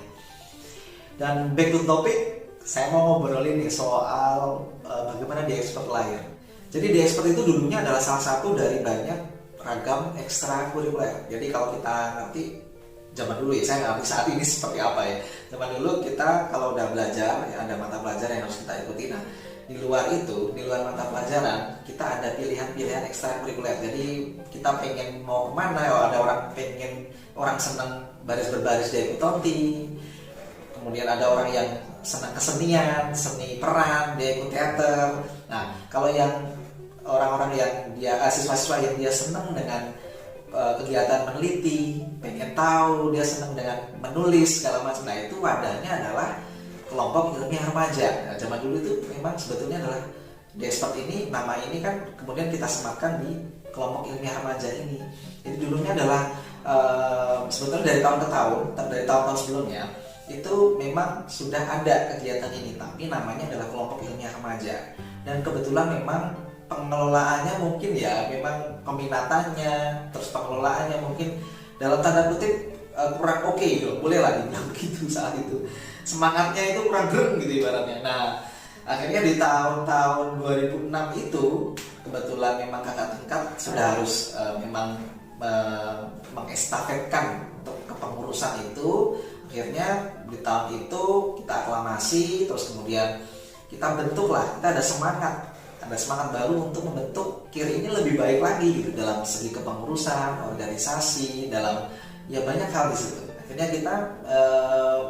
Dan back to topic, saya mau ngobrolin nih soal bagaimana di Expert lahir. Jadi di Expert itu dulunya adalah salah satu dari banyak ragam ekstrakurikuler. Jadi kalau kita ngerti zaman dulu ya, saya nggak ngerti saat ini seperti apa ya. Zaman dulu kita kalau udah belajar, ya ada mata pelajaran yang harus kita ikuti. Nah, di luar itu, di luar mata pelajaran, kita ada pilihan-pilihan ekstrakurikuler. Jadi kita pengen mau kemana, ada orang senang baris berbaris dia ikut tonti. Kemudian ada orang yang senang kesenian, seni peran, dia ikut teater. Nah, kalau yang orang-orang yang dia siswa-siswa yang dia senang dengan kegiatan meneliti, pengen tahu, dia senang dengan menulis segala macam. Nah, itu wadahnya adalah kelompok ilmiah remaja. Nah, zaman dulu itu memang sebetulnya adalah di Expert ini, nama ini kan kemudian kita sematkan di kelompok ilmiah remaja ini. Jadi dulunya adalah sebetulnya dari tahun ke tahun, dari tahun-tahun sebelumnya itu memang sudah ada kegiatan ini, tapi namanya adalah kelompok ilmiah remaja. Dan kebetulan memang pengelolaannya mungkin ya, memang peminatannya, terus pengelolaannya mungkin dalam tanda kutip kurang oke gitu, boleh lah dibilang begitu saat itu. Semangatnya itu kurang gereng gitu ibaratnya. Nah, akhirnya di tahun 2006 itu kebetulan memang kakak tingkat sudah harus memang mengestafetkan untuk kepengurusan itu. Akhirnya di tahun itu kita aklamasi, terus kemudian kita bentuklah, kita ada semangat baru untuk membentuk KIR ini lebih baik lagi gitu dalam segi kepengurusan, organisasi, dalam ya banyak hal di situ. Akhirnya kita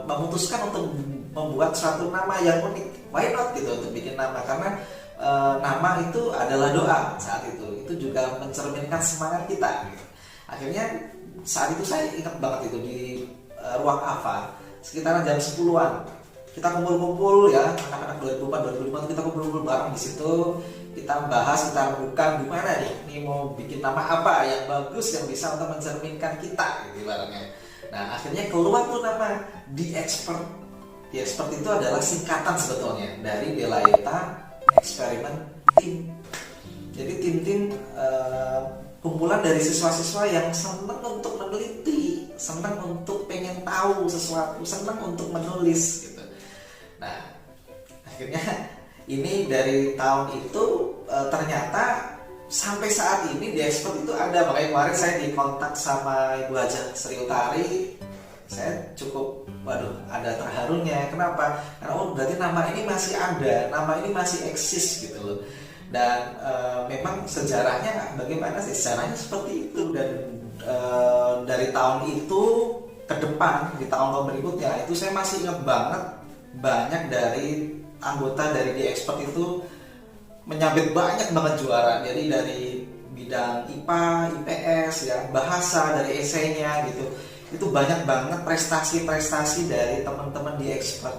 memutuskan untuk membuat suatu nama yang unik. Why not gitu untuk bikin nama, karena nama itu adalah doa saat itu. Itu juga mencerminkan semangat kita gitu. Akhirnya saat itu saya ingat banget itu di ruang AFA sekitaran jam 10-an. Kita kumpul-kumpul ya, anak-anak 2004 2005 kita kumpul-kumpul bareng di situ. kita bahas, kita rembukan gimana nih, ini mau bikin nama apa yang bagus yang bisa untuk mencerminkan kita gitu ibaratnya. Nah akhirnya keluar tuh nama The Expert. The Expert itu adalah singkatan sebetulnya dari Delayota Experiment Team. Jadi tim kumpulan dari siswa-siswa yang senang untuk meneliti, senang untuk pengen tahu sesuatu, senang untuk menulis gitu. Nah akhirnya ini dari tahun itu ternyata sampai saat ini di Expert itu ada. Makanya kemarin saya dikontak sama Ibu Hajah Sri Utari, saya cukup ada terharunya. Kenapa? Karena berarti nama ini masih ada, nama ini masih eksis gitu loh. Dan memang sejarahnya bagaimana sih? Sejarahnya seperti itu. Dan dari tahun itu ke depan, di tahun berikutnya itu saya masih ingat banget banyak dari anggota dari The Expert itu menyabet banyak banget juara. Jadi dari bidang IPA, IPS ya, bahasa, dari esainya gitu. Itu banyak banget prestasi-prestasi dari teman-teman The Expert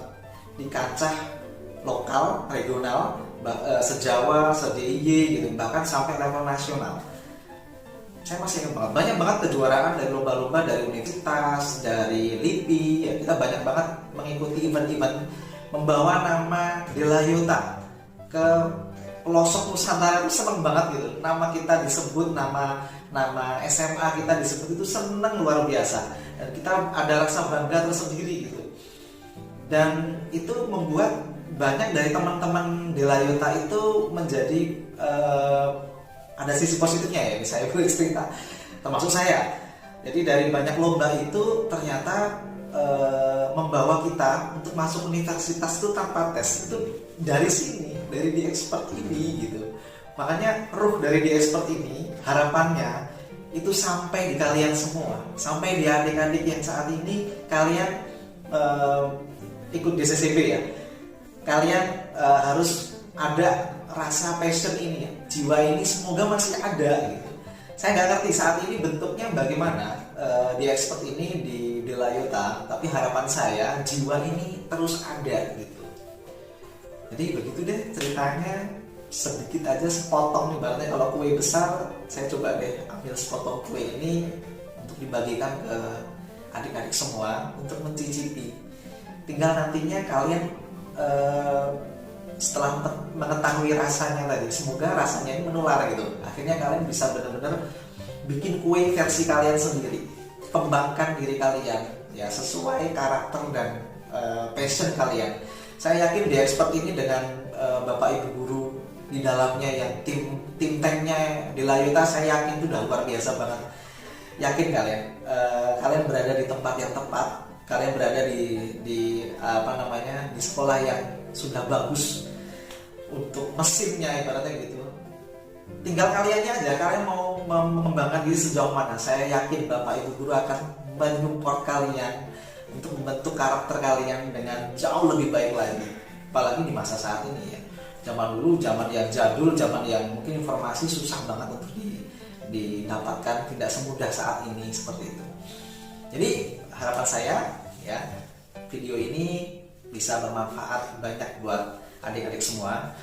di kancah lokal, regional, se-Jawa, se-DIY gitu, bahkan sampai level nasional. Saya masih ingat banget, banyak banget kejuaraan dari lomba-lomba dari universitas, dari LIPI ya, kita banyak banget mengikuti event-event membawa nama Delayota ke pelosok Nusantara. Itu seneng banget gitu, nama kita disebut, nama SMA kita disebut, itu seneng luar biasa, dan kita ada rasa bangga tersendiri gitu. Dan itu membuat banyak dari teman-teman Delayota itu menjadi ada sisi positifnya ya, misalnya boleh cerita termasuk saya. Jadi dari banyak lomba itu ternyata membawa kita untuk masuk universitas itu tanpa tes, itu dari sini, dari The Expert ini gitu. Makanya ruh dari The Expert ini harapannya itu sampai di kalian semua, sampai di adik-adik yang saat ini kalian ikut DCCB ya. Kalian harus ada rasa passion ini ya, jiwa ini semoga masih ada gitu. Saya nggak ngerti saat ini bentuknya bagaimana The Expert ini di Delayota, tapi harapan saya jiwa ini terus ada gitu. Jadi begitu deh ceritanya, sedikit aja sepotong nih, berarti kalau kue besar saya coba deh ambil sepotong kue ini untuk dibagikan ke adik-adik semua untuk mencicipi. Tinggal nantinya kalian setelah mengetahui rasanya tadi, semoga rasanya ini menular gitu. Akhirnya kalian bisa benar-benar bikin kue versi kalian sendiri, kembangkan diri kalian ya sesuai karakter dan passion kalian. Saya yakin The Expert ini dengan Bapak Ibu guru di dalamnya yang tim tanknya Delayota, saya yakin itu udah luar biasa banget. Yakin kalian, kalian berada di tempat yang tepat, kalian berada di di sekolah yang sudah bagus untuk mesinnya ibaratnya gitu. Tinggal kaliannya aja, kalian mau mengembangkan diri sejauh mana. Saya yakin Bapak Ibu guru akan menyupport kalian untuk membentuk karakter kalian dengan jauh lebih baik lagi. Apalagi di masa saat ini ya. Zaman dulu, zaman yang jadul, zaman yang mungkin informasi susah banget untuk didapatkan, tidak semudah saat ini seperti itu. Jadi harapan saya ya, video ini bisa bermanfaat banyak buat adik-adik semua,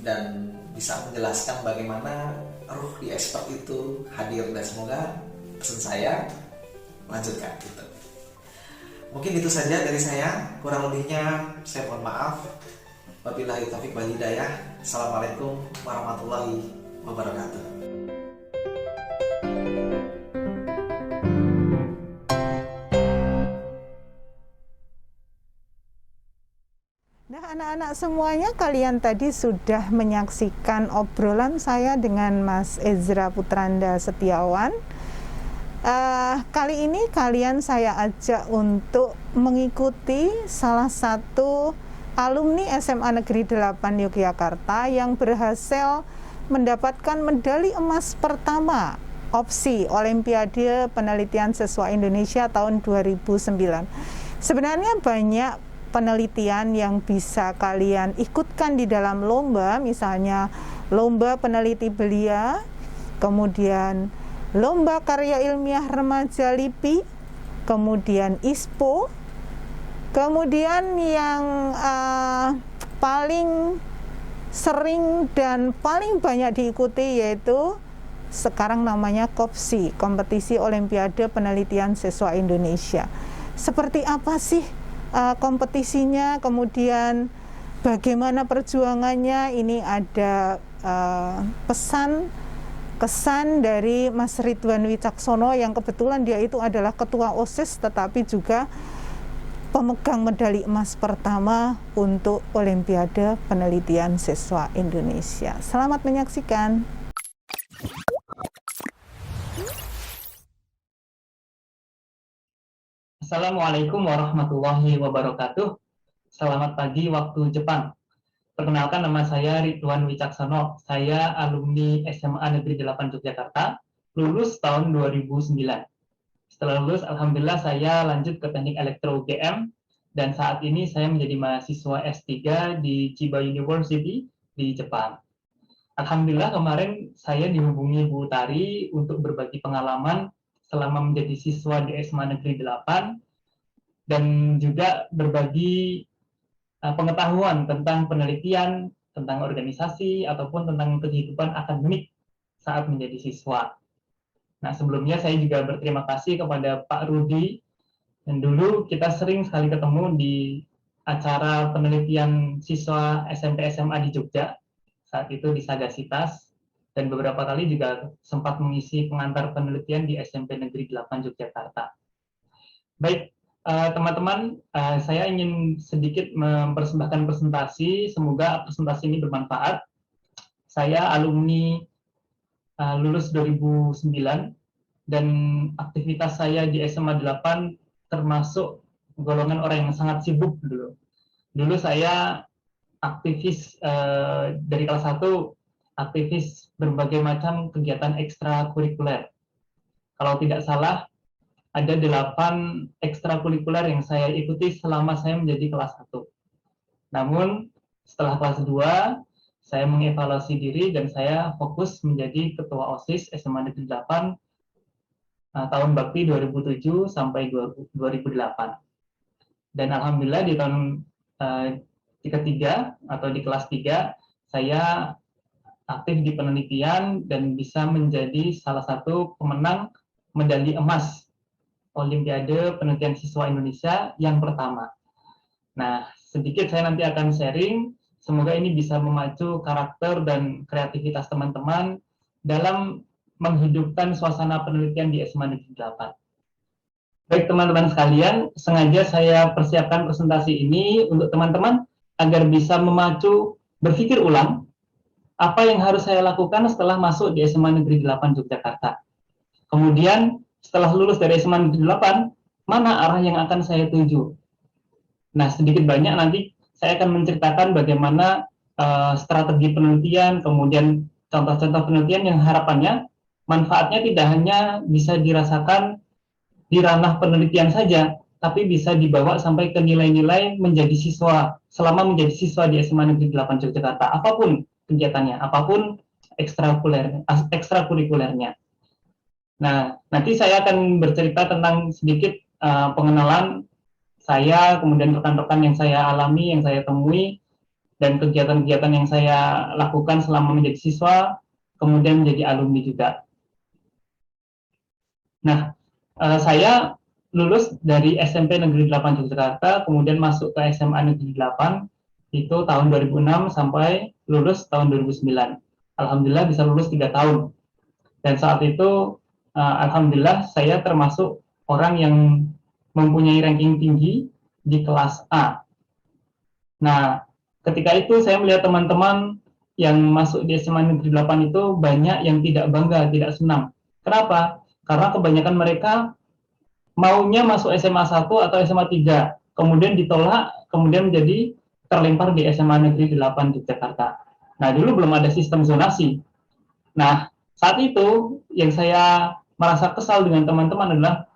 dan bisa menjelaskan bagaimana ruh The Expert itu hadir, dan semoga pesan saya lanjutkan gitu. Mungkin itu saja dari saya, kurang lebihnya saya mohon maaf. Wabillahi taufiq wal hidayah. Assalamualaikum warahmatullahi wabarakatuh. Nah, anak-anak semuanya, kalian tadi sudah menyaksikan obrolan saya dengan Mas Ezra Putranda Setiawan. Kali ini kalian saya ajak untuk mengikuti salah satu alumni SMA Negeri 8 Yogyakarta yang berhasil mendapatkan medali emas pertama opsi Olimpiade Penelitian Siswa Indonesia tahun 2009. Sebenarnya banyak penelitian yang bisa kalian ikutkan di dalam lomba, misalnya lomba peneliti belia, kemudian lomba karya ilmiah remaja LIPI, kemudian ISPO, kemudian yang paling sering dan paling banyak diikuti yaitu sekarang namanya KOPSI, Kompetisi Olimpiade Penelitian Siswa Indonesia. Seperti apa sih kompetisinya, kemudian bagaimana perjuangannya? Ini ada kesan dari Mas Ridwan Wicaksono yang kebetulan dia itu adalah ketua OSIS tetapi juga pemegang medali emas pertama untuk Olimpiade Penelitian Siswa Indonesia. Selamat menyaksikan. Assalamualaikum warahmatullahi wabarakatuh. Selamat pagi waktu Jepang. Perkenalkan, nama saya Ridwan Wicaksono. Saya alumni SMA Negeri 8 Yogyakarta, lulus tahun 2009. Setelah lulus, alhamdulillah saya lanjut ke Teknik Elektro UGM, dan saat ini saya menjadi mahasiswa S3 di Chiba University di Jepang. Alhamdulillah kemarin saya dihubungi Bu Tari untuk berbagi pengalaman selama menjadi siswa di SMA Negeri 8, dan juga berbagi pengetahuan tentang penelitian, tentang organisasi, ataupun tentang kehidupan akademik saat menjadi siswa. Nah, sebelumnya saya juga berterima kasih kepada Pak Rudi, dan dulu kita sering sekali ketemu di acara penelitian siswa SMP SMA di Jogja, saat itu di Sagasitas, dan beberapa kali juga sempat mengisi pengantar penelitian di SMP Negeri 8 Yogyakarta. Baik, teman-teman, saya ingin sedikit mempersembahkan presentasi, semoga presentasi ini bermanfaat. Saya alumni lulus 2009, dan aktivitas saya di SMA 8 termasuk golongan orang yang sangat sibuk dulu. Dulu saya aktivis dari kelas 1, aktivis berbagai macam kegiatan ekstrakurikuler. Kalau tidak salah, ada 8 ekstrakurikuler yang saya ikuti selama saya menjadi kelas 1. Namun, setelah kelas 2, saya mengevaluasi diri dan saya fokus menjadi ketua OSIS SMA Negeri 8 tahun bakti 2007 sampai 2008. Dan alhamdulillah di tahun ketiga atau di kelas 3, saya aktif di penelitian dan bisa menjadi salah satu pemenang medali emas Olimpiade Penelitian Siswa Indonesia yang pertama. Nah, sedikit saya nanti akan sharing, semoga ini bisa memacu karakter dan kreativitas teman-teman dalam menghidupkan suasana penelitian di SMA Negeri 8. Baik teman-teman sekalian, sengaja saya persiapkan presentasi ini untuk teman-teman agar bisa memacu berpikir ulang apa yang harus saya lakukan setelah masuk di SMA Negeri 8 Yogyakarta. Kemudian setelah lulus dari SMA Negeri 8, mana arah yang akan saya tuju? Nah, sedikit banyak nanti saya akan menceritakan bagaimana strategi penelitian, kemudian contoh-contoh penelitian yang harapannya manfaatnya tidak hanya bisa dirasakan di ranah penelitian saja, tapi bisa dibawa sampai ke nilai-nilai menjadi siswa, selama menjadi siswa di SMA Negeri 8 Yogyakarta, apapun kegiatannya, apapun ekstrakurikulernya. Nah, nanti saya akan bercerita tentang sedikit pengenalan saya, kemudian rekan-rekan yang saya alami, yang saya temui, dan kegiatan-kegiatan yang saya lakukan selama menjadi siswa, kemudian menjadi alumni juga. Nah, saya lulus dari SMP Negeri 8 Yogyakarta, kemudian masuk ke SMA Negeri 8, itu tahun 2006 sampai lulus tahun 2009. Alhamdulillah bisa lulus 3 tahun. Dan saat itu alhamdulillah saya termasuk orang yang mempunyai ranking tinggi di kelas A. Nah, ketika itu saya melihat teman-teman yang masuk di SMA Negeri 8 itu banyak yang tidak bangga, tidak senang. Kenapa? Karena kebanyakan mereka maunya masuk SMA 1 atau SMA 3, kemudian ditolak, kemudian menjadi terlempar di SMA Negeri 8 Yogyakarta. Nah, dulu belum ada sistem zonasi. Nah, saat itu yang saya merasa kesal dengan teman-teman adalah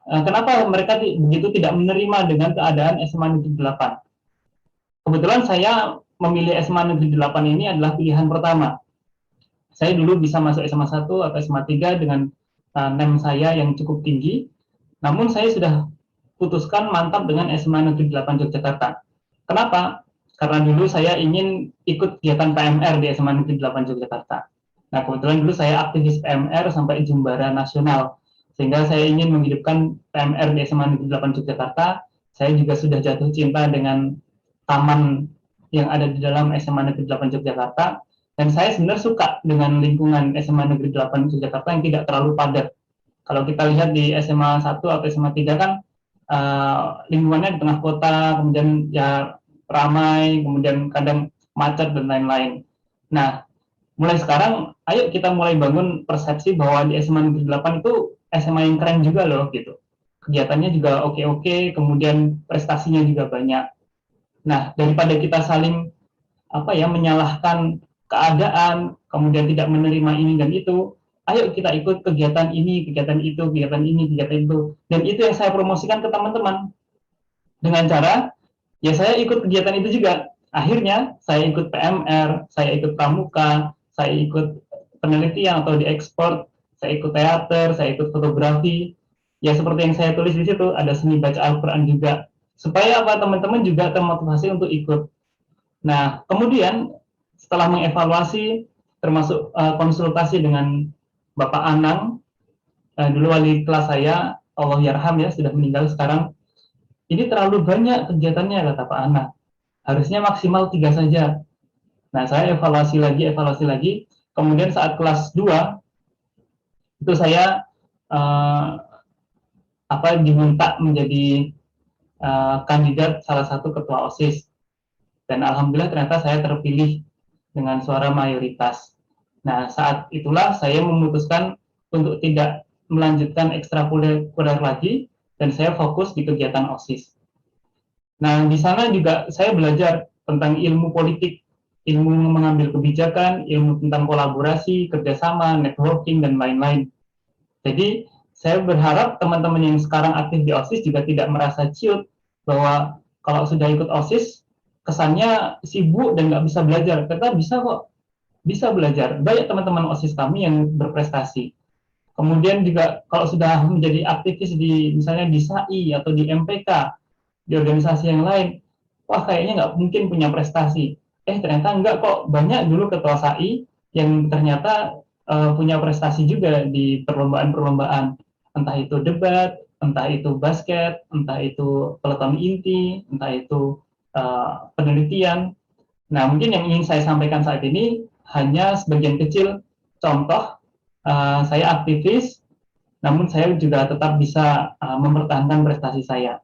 kenapa mereka begitu tidak menerima dengan keadaan SMA Negeri 8. Kebetulan saya memilih SMA Negeri 8 ini adalah pilihan pertama. Saya dulu bisa masuk SMA 1 atau SMA 3 dengan NEM saya yang cukup tinggi, namun saya sudah putuskan mantap dengan SMA Negeri 8 Yogyakarta. Kenapa? karena dulu saya ingin ikut kegiatan PMR di SMA Negeri 8 Yogyakarta. Nah, kebetulan dulu saya aktivis PMR sampai Jumbara Nasional, sehingga saya ingin menghidupkan PMR di SMA Negeri 8 Yogyakarta. Saya juga sudah jatuh cinta dengan taman yang ada di dalam SMA Negeri 8 Yogyakarta, dan saya sebenarnya suka dengan lingkungan SMA Negeri 8 Yogyakarta yang tidak terlalu padat. Kalau kita lihat di SMA 1 atau SMA 3 kan lingkungannya di tengah kota, kemudian ya ramai, kemudian kadang macet dan lain-lain. Nah, mulai sekarang, ayo kita mulai bangun persepsi bahwa di SMA Negeri 8 itu SMA yang keren juga loh, gitu. Kegiatannya juga oke-oke, kemudian prestasinya juga banyak. Nah, daripada kita saling menyalahkan keadaan, kemudian tidak menerima ini dan itu, ayo kita ikut kegiatan ini, kegiatan itu, kegiatan ini, kegiatan itu. Dan itu yang saya promosikan ke teman-teman. Dengan cara, ya saya ikut kegiatan itu juga. Akhirnya, saya ikut PMR, saya ikut pramuka, saya ikut penelitian atau diekspor, saya ikut teater, saya ikut fotografi. Ya seperti yang saya tulis di situ, ada seni baca Al-Quran juga. Supaya teman-teman juga termotivasi untuk ikut. Nah, kemudian setelah mengevaluasi, termasuk konsultasi dengan Bapak Anang, dulu wali kelas saya, Allah yarham ya, sudah meninggal sekarang. Ini terlalu banyak kegiatannya, kata Pak Anang. Harusnya maksimal 3 saja. Nah, saya evaluasi lagi. Kemudian saat kelas 2, itu saya diminta menjadi kandidat salah satu ketua OSIS. Dan alhamdulillah ternyata saya terpilih dengan suara mayoritas. Nah, saat itulah saya memutuskan untuk tidak melanjutkan ekstrakurikuler lagi, dan saya fokus di kegiatan OSIS. Nah, di sana juga saya belajar tentang ilmu politik, ilmu mengambil kebijakan, ilmu tentang kolaborasi, kerjasama, networking, dan lain-lain. Jadi, saya berharap teman-teman yang sekarang aktif di OSIS juga tidak merasa ciut bahwa kalau sudah ikut OSIS, kesannya sibuk dan nggak bisa belajar. Kita bisa kok, bisa belajar. Banyak teman-teman OSIS kami yang berprestasi. Kemudian juga kalau sudah menjadi aktivis di misalnya di SAI atau di MPK, di organisasi yang lain, wah kayaknya nggak mungkin punya prestasi. Ternyata enggak kok, banyak dulu ketua SAI yang ternyata punya prestasi juga di perlombaan-perlombaan, entah itu debat, entah itu basket, entah itu peleton inti, entah itu penelitian. Nah, mungkin yang ingin saya sampaikan saat ini hanya sebagian kecil contoh. Saya aktivis, namun saya juga tetap bisa mempertahankan prestasi saya.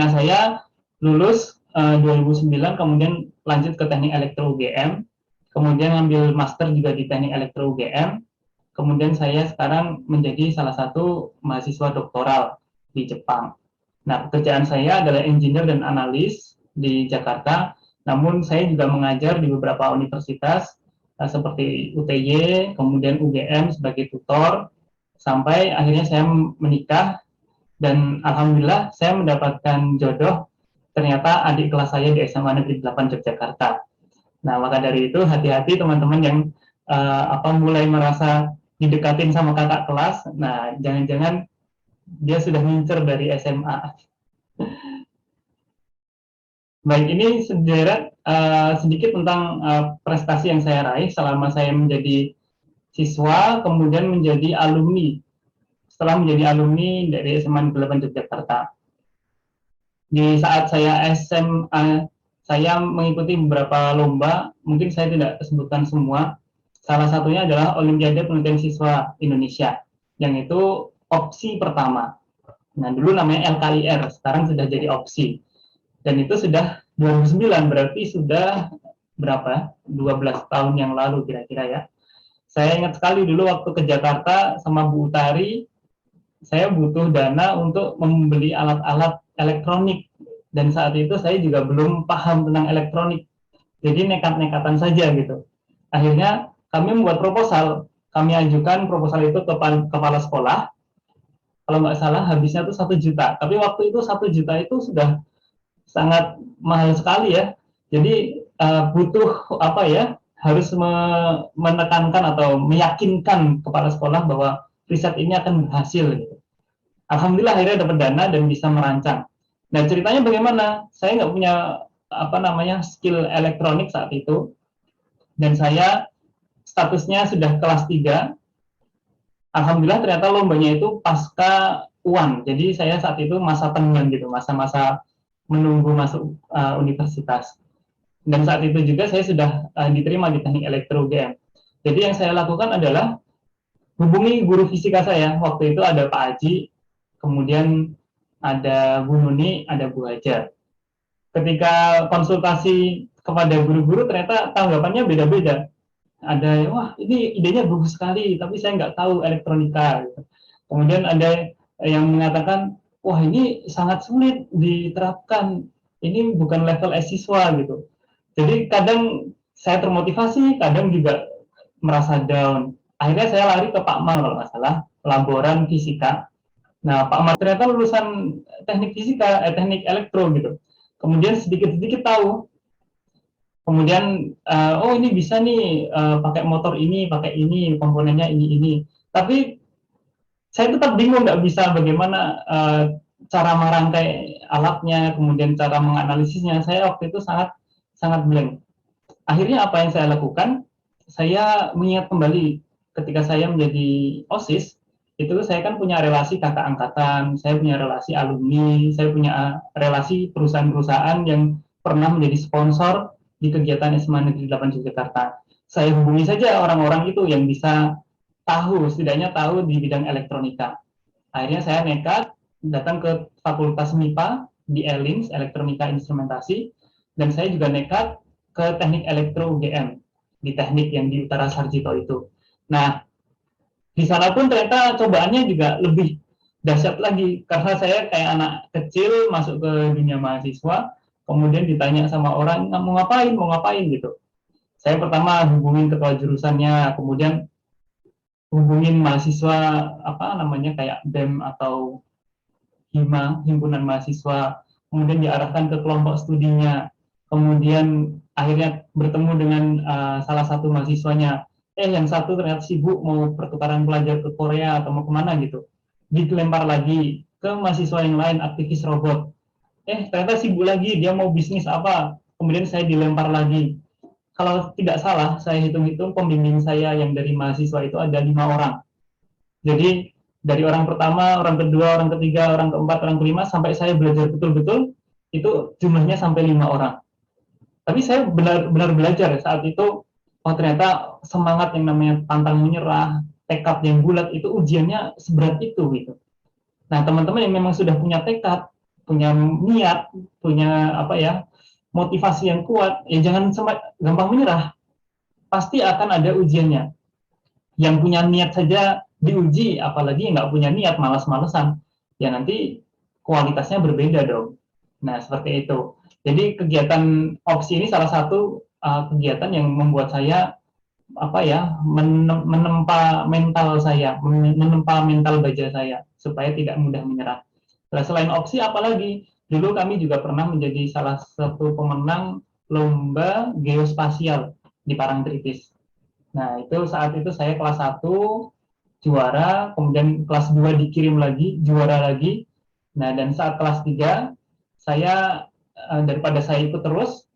Nah, saya lulus 2009, kemudian lanjut ke teknik elektro UGM, kemudian ambil master juga di teknik elektro UGM, kemudian saya sekarang menjadi salah satu mahasiswa doktoral di Jepang. Nah, pekerjaan saya adalah engineer dan analis di Jakarta, namun saya juga mengajar di beberapa universitas, seperti UTY, kemudian UGM sebagai tutor, sampai akhirnya saya menikah, dan alhamdulillah saya mendapatkan jodoh, ternyata adik kelas saya di SMA Negeri 8 Yogyakarta. Nah, maka dari itu hati-hati teman-teman yang mulai merasa didekatin sama kakak kelas. Nah, jangan-jangan dia sudah ngincer dari SMA. Baik, ini sedikit tentang prestasi yang saya raih selama saya menjadi siswa, kemudian menjadi alumni. Setelah menjadi alumni dari SMA Negeri 8 Yogyakarta. Di saat saya SMA, saya mengikuti beberapa lomba, mungkin saya tidak sebutkan semua. Salah satunya adalah Olimpiade Penelitian Siswa Indonesia, yang itu opsi pertama. Nah, dulu namanya LKIR, sekarang sudah jadi opsi. Dan itu sudah 2009, berarti sudah berapa? 12 tahun yang lalu kira-kira ya. Saya ingat sekali dulu waktu ke Jakarta sama Bu Utari, saya butuh dana untuk membeli alat-alat elektronik. Dan saat itu saya juga belum paham tentang elektronik. Jadi nekat-nekatan saja gitu. Akhirnya kami membuat proposal. Kami ajukan proposal itu ke kepala sekolah. Kalau nggak salah habisnya itu 1 juta. Tapi waktu itu 1 juta itu sudah sangat mahal sekali ya. Jadi butuh harus menekankan atau meyakinkan kepala sekolah bahwa riset ini akan berhasil. Gitu. Alhamdulillah akhirnya dapat dana dan bisa merancang. Nah, ceritanya bagaimana? Saya nggak punya skill elektronik saat itu, dan saya statusnya sudah kelas 3. Alhamdulillah ternyata lombanya itu pasca UAN, jadi saya saat itu masa tengah gitu, masa-masa menunggu masuk universitas. Dan saat itu juga saya sudah diterima di teknik elektro UGM. Jadi yang saya lakukan adalah hubungi guru fisika saya. Waktu itu ada Pak Haji, kemudian ada Bu Nuni, ada Bu Hajar. Ketika konsultasi kepada guru-guru, ternyata tanggapannya beda-beda. Ada, wah ini idenya bagus sekali, tapi saya nggak tahu elektronika. Kemudian ada yang mengatakan, wah ini sangat sulit diterapkan, ini bukan level siswa gitu. Jadi kadang saya termotivasi, kadang juga merasa down. Akhirnya saya lari ke Pak Mal kalau nggak salah, laboran fisika. Nah, Pak Mal ternyata lulusan teknik fisika, teknik elektro gitu. Kemudian sedikit-sedikit tahu. Kemudian, oh ini bisa nih pakai motor ini, pakai ini, komponennya ini. Tapi saya tetap bingung nggak bisa bagaimana cara merangkai alatnya, kemudian cara menganalisisnya. Saya waktu itu sangat blank. Akhirnya apa yang saya lakukan? Saya mengingat kembali ketika saya menjadi OSIS, itu saya kan punya relasi kakak angkatan, saya punya relasi alumni, saya punya relasi perusahaan-perusahaan yang pernah menjadi sponsor di kegiatan SMA Negeri 8 Yogyakarta. Saya hubungi saja orang-orang itu yang bisa tahu, setidaknya tahu di bidang elektronika. Akhirnya saya nekat datang ke Fakultas MIPA di ELINS, Elektronika Instrumentasi, dan saya juga nekat ke teknik elektro UGM, di teknik yang di Utara Sarjito itu. Nah, di sana pun ternyata cobaannya juga lebih dahsyat lagi, karena saya kayak anak kecil masuk ke dunia mahasiswa, kemudian ditanya sama orang, mau ngapain gitu. Saya pertama hubungin ketua jurusannya, kemudian hubungin mahasiswa, kayak BEM atau HIMA, Himpunan Mahasiswa, kemudian diarahkan ke kelompok studinya, kemudian akhirnya bertemu dengan salah satu mahasiswanya, yang satu ternyata sibuk mau pertukaran pelajar ke Korea atau mau kemana gitu, dilempar lagi ke mahasiswa yang lain, aktivis robot, ternyata sibuk lagi, dia mau bisnis apa, kemudian saya dilempar lagi. Kalau tidak salah, saya hitung-hitung pembimbing saya yang dari mahasiswa itu ada 5 orang. Jadi dari orang pertama, orang kedua, orang ketiga, orang keempat, orang kelima, sampai saya belajar betul-betul, itu jumlahnya sampai 5 orang. Tapi saya benar-benar belajar saat itu, oh ternyata semangat yang namanya pantang menyerah, tekad yang bulat itu ujiannya seberat itu gitu. Nah, teman-teman yang memang sudah punya tekad, punya niat, punya motivasi yang kuat, jangan gampang menyerah. Pasti akan ada ujiannya. Yang punya niat saja diuji, apalagi nggak punya niat, malas-malesan, ya nanti kualitasnya berbeda dong. Nah, seperti itu. Jadi kegiatan opsi ini salah satu kegiatan yang membuat saya menempa mental saya, menempa mental baja saya supaya tidak mudah menyerah. Nah, selain opsi, apalagi dulu kami juga pernah menjadi salah satu pemenang lomba geospasial di Parangtritis. Nah, itu saat itu saya kelas 1 juara, kemudian kelas 2 dikirim lagi, juara lagi. Nah, dan saat kelas 3, saya daripada saya ikut terus,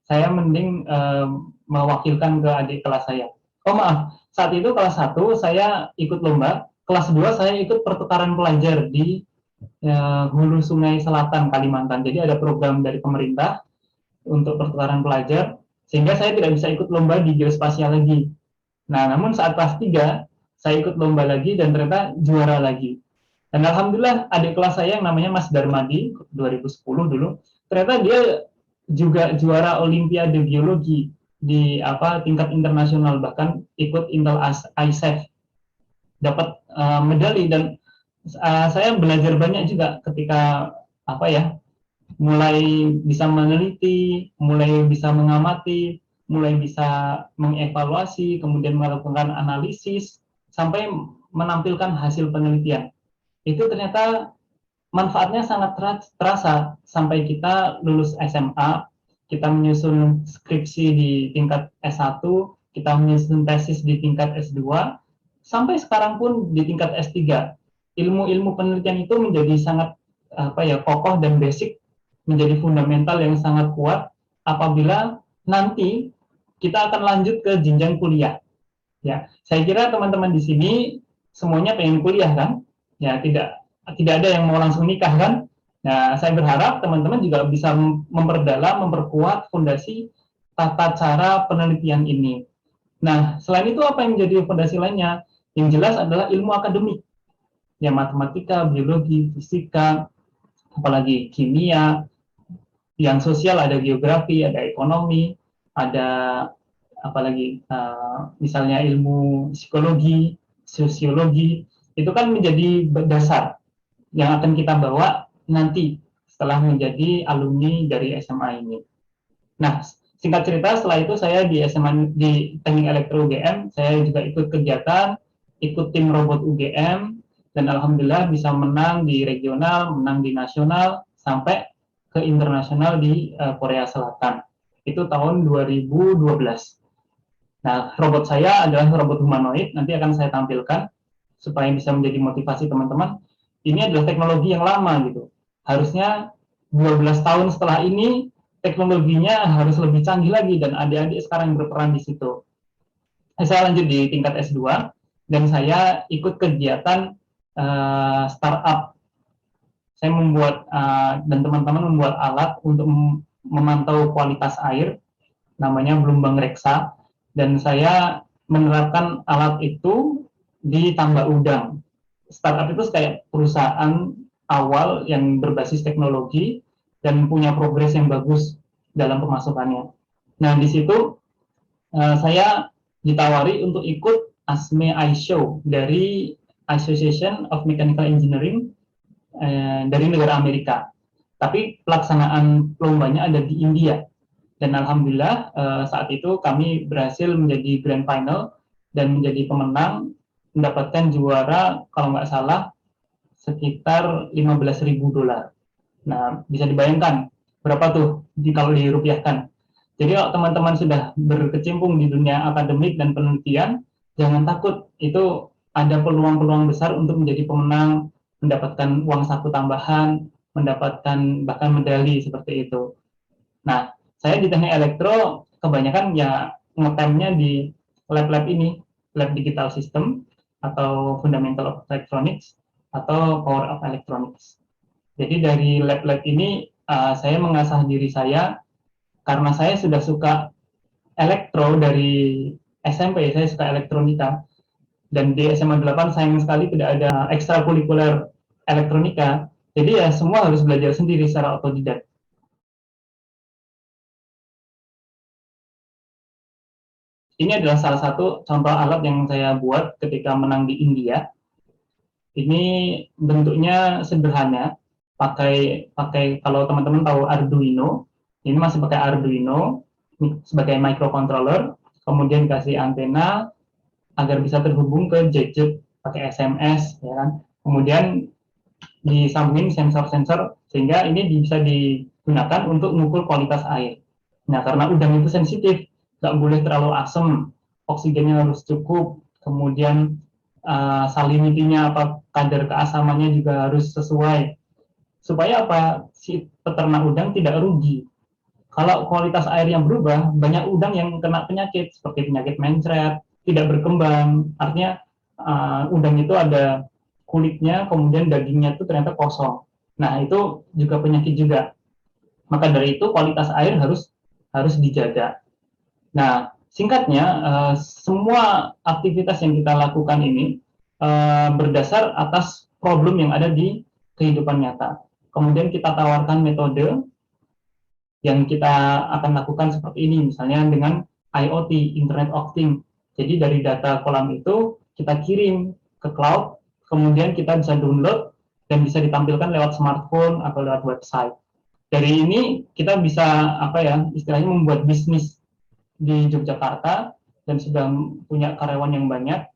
saya mending mewakilkan ke adik kelas saya. Oh maaf, saat itu kelas 1 saya ikut lomba, kelas 2 saya ikut pertukaran pelajar di Hulu Sungai Selatan, Kalimantan. Jadi ada program dari pemerintah untuk pertukaran pelajar, sehingga saya tidak bisa ikut lomba di geospasial lagi. Nah, namun saat kelas 3, saya ikut lomba lagi dan ternyata juara lagi. Dan alhamdulillah adik kelas saya yang namanya Mas Darmadi, 2010 dulu, ternyata dia juga juara Olimpiade Geologi di tingkat internasional, bahkan ikut Intel ISEF, dapat medali. Dan saya belajar banyak juga ketika mulai bisa meneliti, mulai bisa mengamati, mulai bisa mengevaluasi, kemudian melakukan analisis, sampai menampilkan hasil penelitian. Itu ternyata manfaatnya sangat terasa sampai kita lulus SMA, kita menyusun skripsi di tingkat S1, kita menyusun tesis di tingkat S2, sampai sekarang pun di tingkat S3. Ilmu-ilmu penelitian itu menjadi sangat kokoh dan basic menjadi fundamental yang sangat kuat apabila nanti kita akan lanjut ke jenjang kuliah. Ya, saya kira teman-teman di sini semuanya pengen kuliah kan? Ya, tidak ada yang mau langsung nikah kan? Nah, saya berharap teman-teman juga bisa memperdalam, memperkuat fondasi tata cara penelitian ini. Nah, selain itu apa yang menjadi fondasi lainnya? Yang jelas adalah ilmu akademik. Ya, matematika, biologi, fisika, apalagi kimia, yang sosial ada geografi, ada ekonomi, ada apalagi misalnya ilmu psikologi, sosiologi, itu kan menjadi dasar yang akan kita bawa nanti setelah menjadi alumni dari SMA ini. Nah, singkat cerita, setelah itu saya di SMA di Teknik Elektro UGM, saya juga ikut kegiatan, ikut tim robot UGM, dan alhamdulillah bisa menang di regional, menang di nasional, sampai ke internasional di Korea Selatan. Itu tahun 2012. Nah, robot saya adalah robot humanoid, nanti akan saya tampilkan supaya bisa menjadi motivasi teman-teman. Ini adalah teknologi yang lama gitu. Harusnya 12 tahun setelah ini teknologinya harus lebih canggih lagi dan adik-adik sekarang yang berperan di situ. Saya lanjut di tingkat S2 dan saya ikut kegiatan startup. Saya membuat dan teman-teman membuat alat untuk memantau kualitas air, namanya Blumbang Reksa, dan saya menerapkan alat itu di tambak udang. Startup itu kayak perusahaan awal yang berbasis teknologi dan punya progres yang bagus dalam pemasukannya. Nah, di situ saya ditawari untuk ikut ASME iShow dari Association of Mechanical Engineering dari negara Amerika. Tapi pelaksanaan lombanya ada di India. Dan alhamdulillah saat itu kami berhasil menjadi grand final dan menjadi pemenang, mendapatkan juara kalau nggak salah sekitar $15.000. Nah, bisa dibayangkan berapa tuh kalau dirupiahkan. Jadi kalau teman-teman sudah berkecimpung di dunia akademik dan penelitian, jangan takut, itu ada peluang-peluang besar untuk menjadi pemenang, mendapatkan uang saku tambahan, mendapatkan bahkan medali seperti itu. Nah, saya di teknik elektro kebanyakan ya ngetemnya di lab-lab ini, lab digital system atau fundamental of electronics atau power of electronics. Jadi dari lab-lab ini saya mengasah diri saya karena saya sudah suka elektro dari SMP, saya suka elektronika. Dan di SMA 8 sayang sekali tidak ada ekstrakurikuler elektronika. Jadi ya semua harus belajar sendiri secara otodidak. Ini adalah salah satu contoh alat yang saya buat ketika menang di India. Ini bentuknya sederhana, pakai kalau teman-teman tahu Arduino, ini masih pakai Arduino sebagai microcontroller, kemudian kasih antena agar bisa terhubung ke gadget pakai SMS, ya kan. Kemudian disambungin sensor-sensor sehingga ini bisa digunakan untuk mengukur kualitas air. Nah, karena udang itu sensitif, nggak boleh terlalu asam, oksigennya harus cukup, kemudian salinitinya apa, kadar keasamannya juga harus sesuai. Supaya apa? Si peternak udang tidak rugi. Kalau kualitas air yang berubah, banyak udang yang kena penyakit seperti penyakit mencret, tidak berkembang. Artinya udang itu ada kulitnya, kemudian dagingnya itu ternyata kosong. Nah, itu juga penyakit juga. Maka dari itu kualitas air harus dijaga. Nah, singkatnya semua aktivitas yang kita lakukan ini berdasar atas problem yang ada di kehidupan nyata. Kemudian kita tawarkan metode yang kita akan lakukan seperti ini, misalnya dengan IoT, Internet of Things. Jadi dari data kolam itu kita kirim ke cloud, kemudian kita bisa download dan bisa ditampilkan lewat smartphone atau lewat website. Dari ini kita bisa istilahnya membuat bisnis di Yogyakarta dan sudah punya karyawan yang banyak.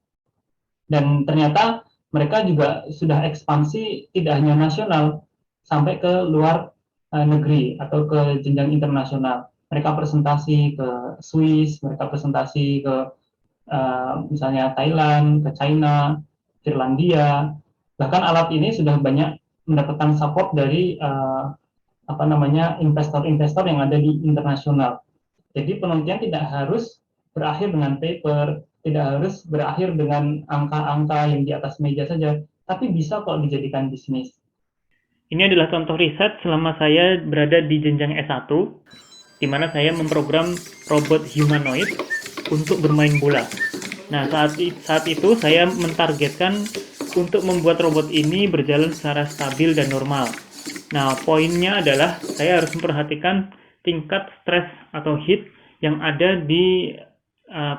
Dan ternyata mereka juga sudah ekspansi tidak hanya nasional sampai ke luar negeri atau ke jenjang internasional. Mereka presentasi ke Swiss, mereka presentasi ke misalnya Thailand, ke China, Finlandia. Bahkan alat ini sudah banyak mendapatkan support dari investor-investor yang ada di internasional. Jadi penelitian tidak harus berakhir dengan paper, tidak harus berakhir dengan angka-angka yang di atas meja saja, tapi bisa kok dijadikan bisnis. Ini adalah contoh riset selama saya berada di jenjang S1, di mana saya memprogram robot humanoid untuk bermain bola. Nah, saat itu saya mentargetkan untuk membuat robot ini berjalan secara stabil dan normal. Nah, poinnya adalah saya harus memperhatikan tingkat stres atau heat yang ada di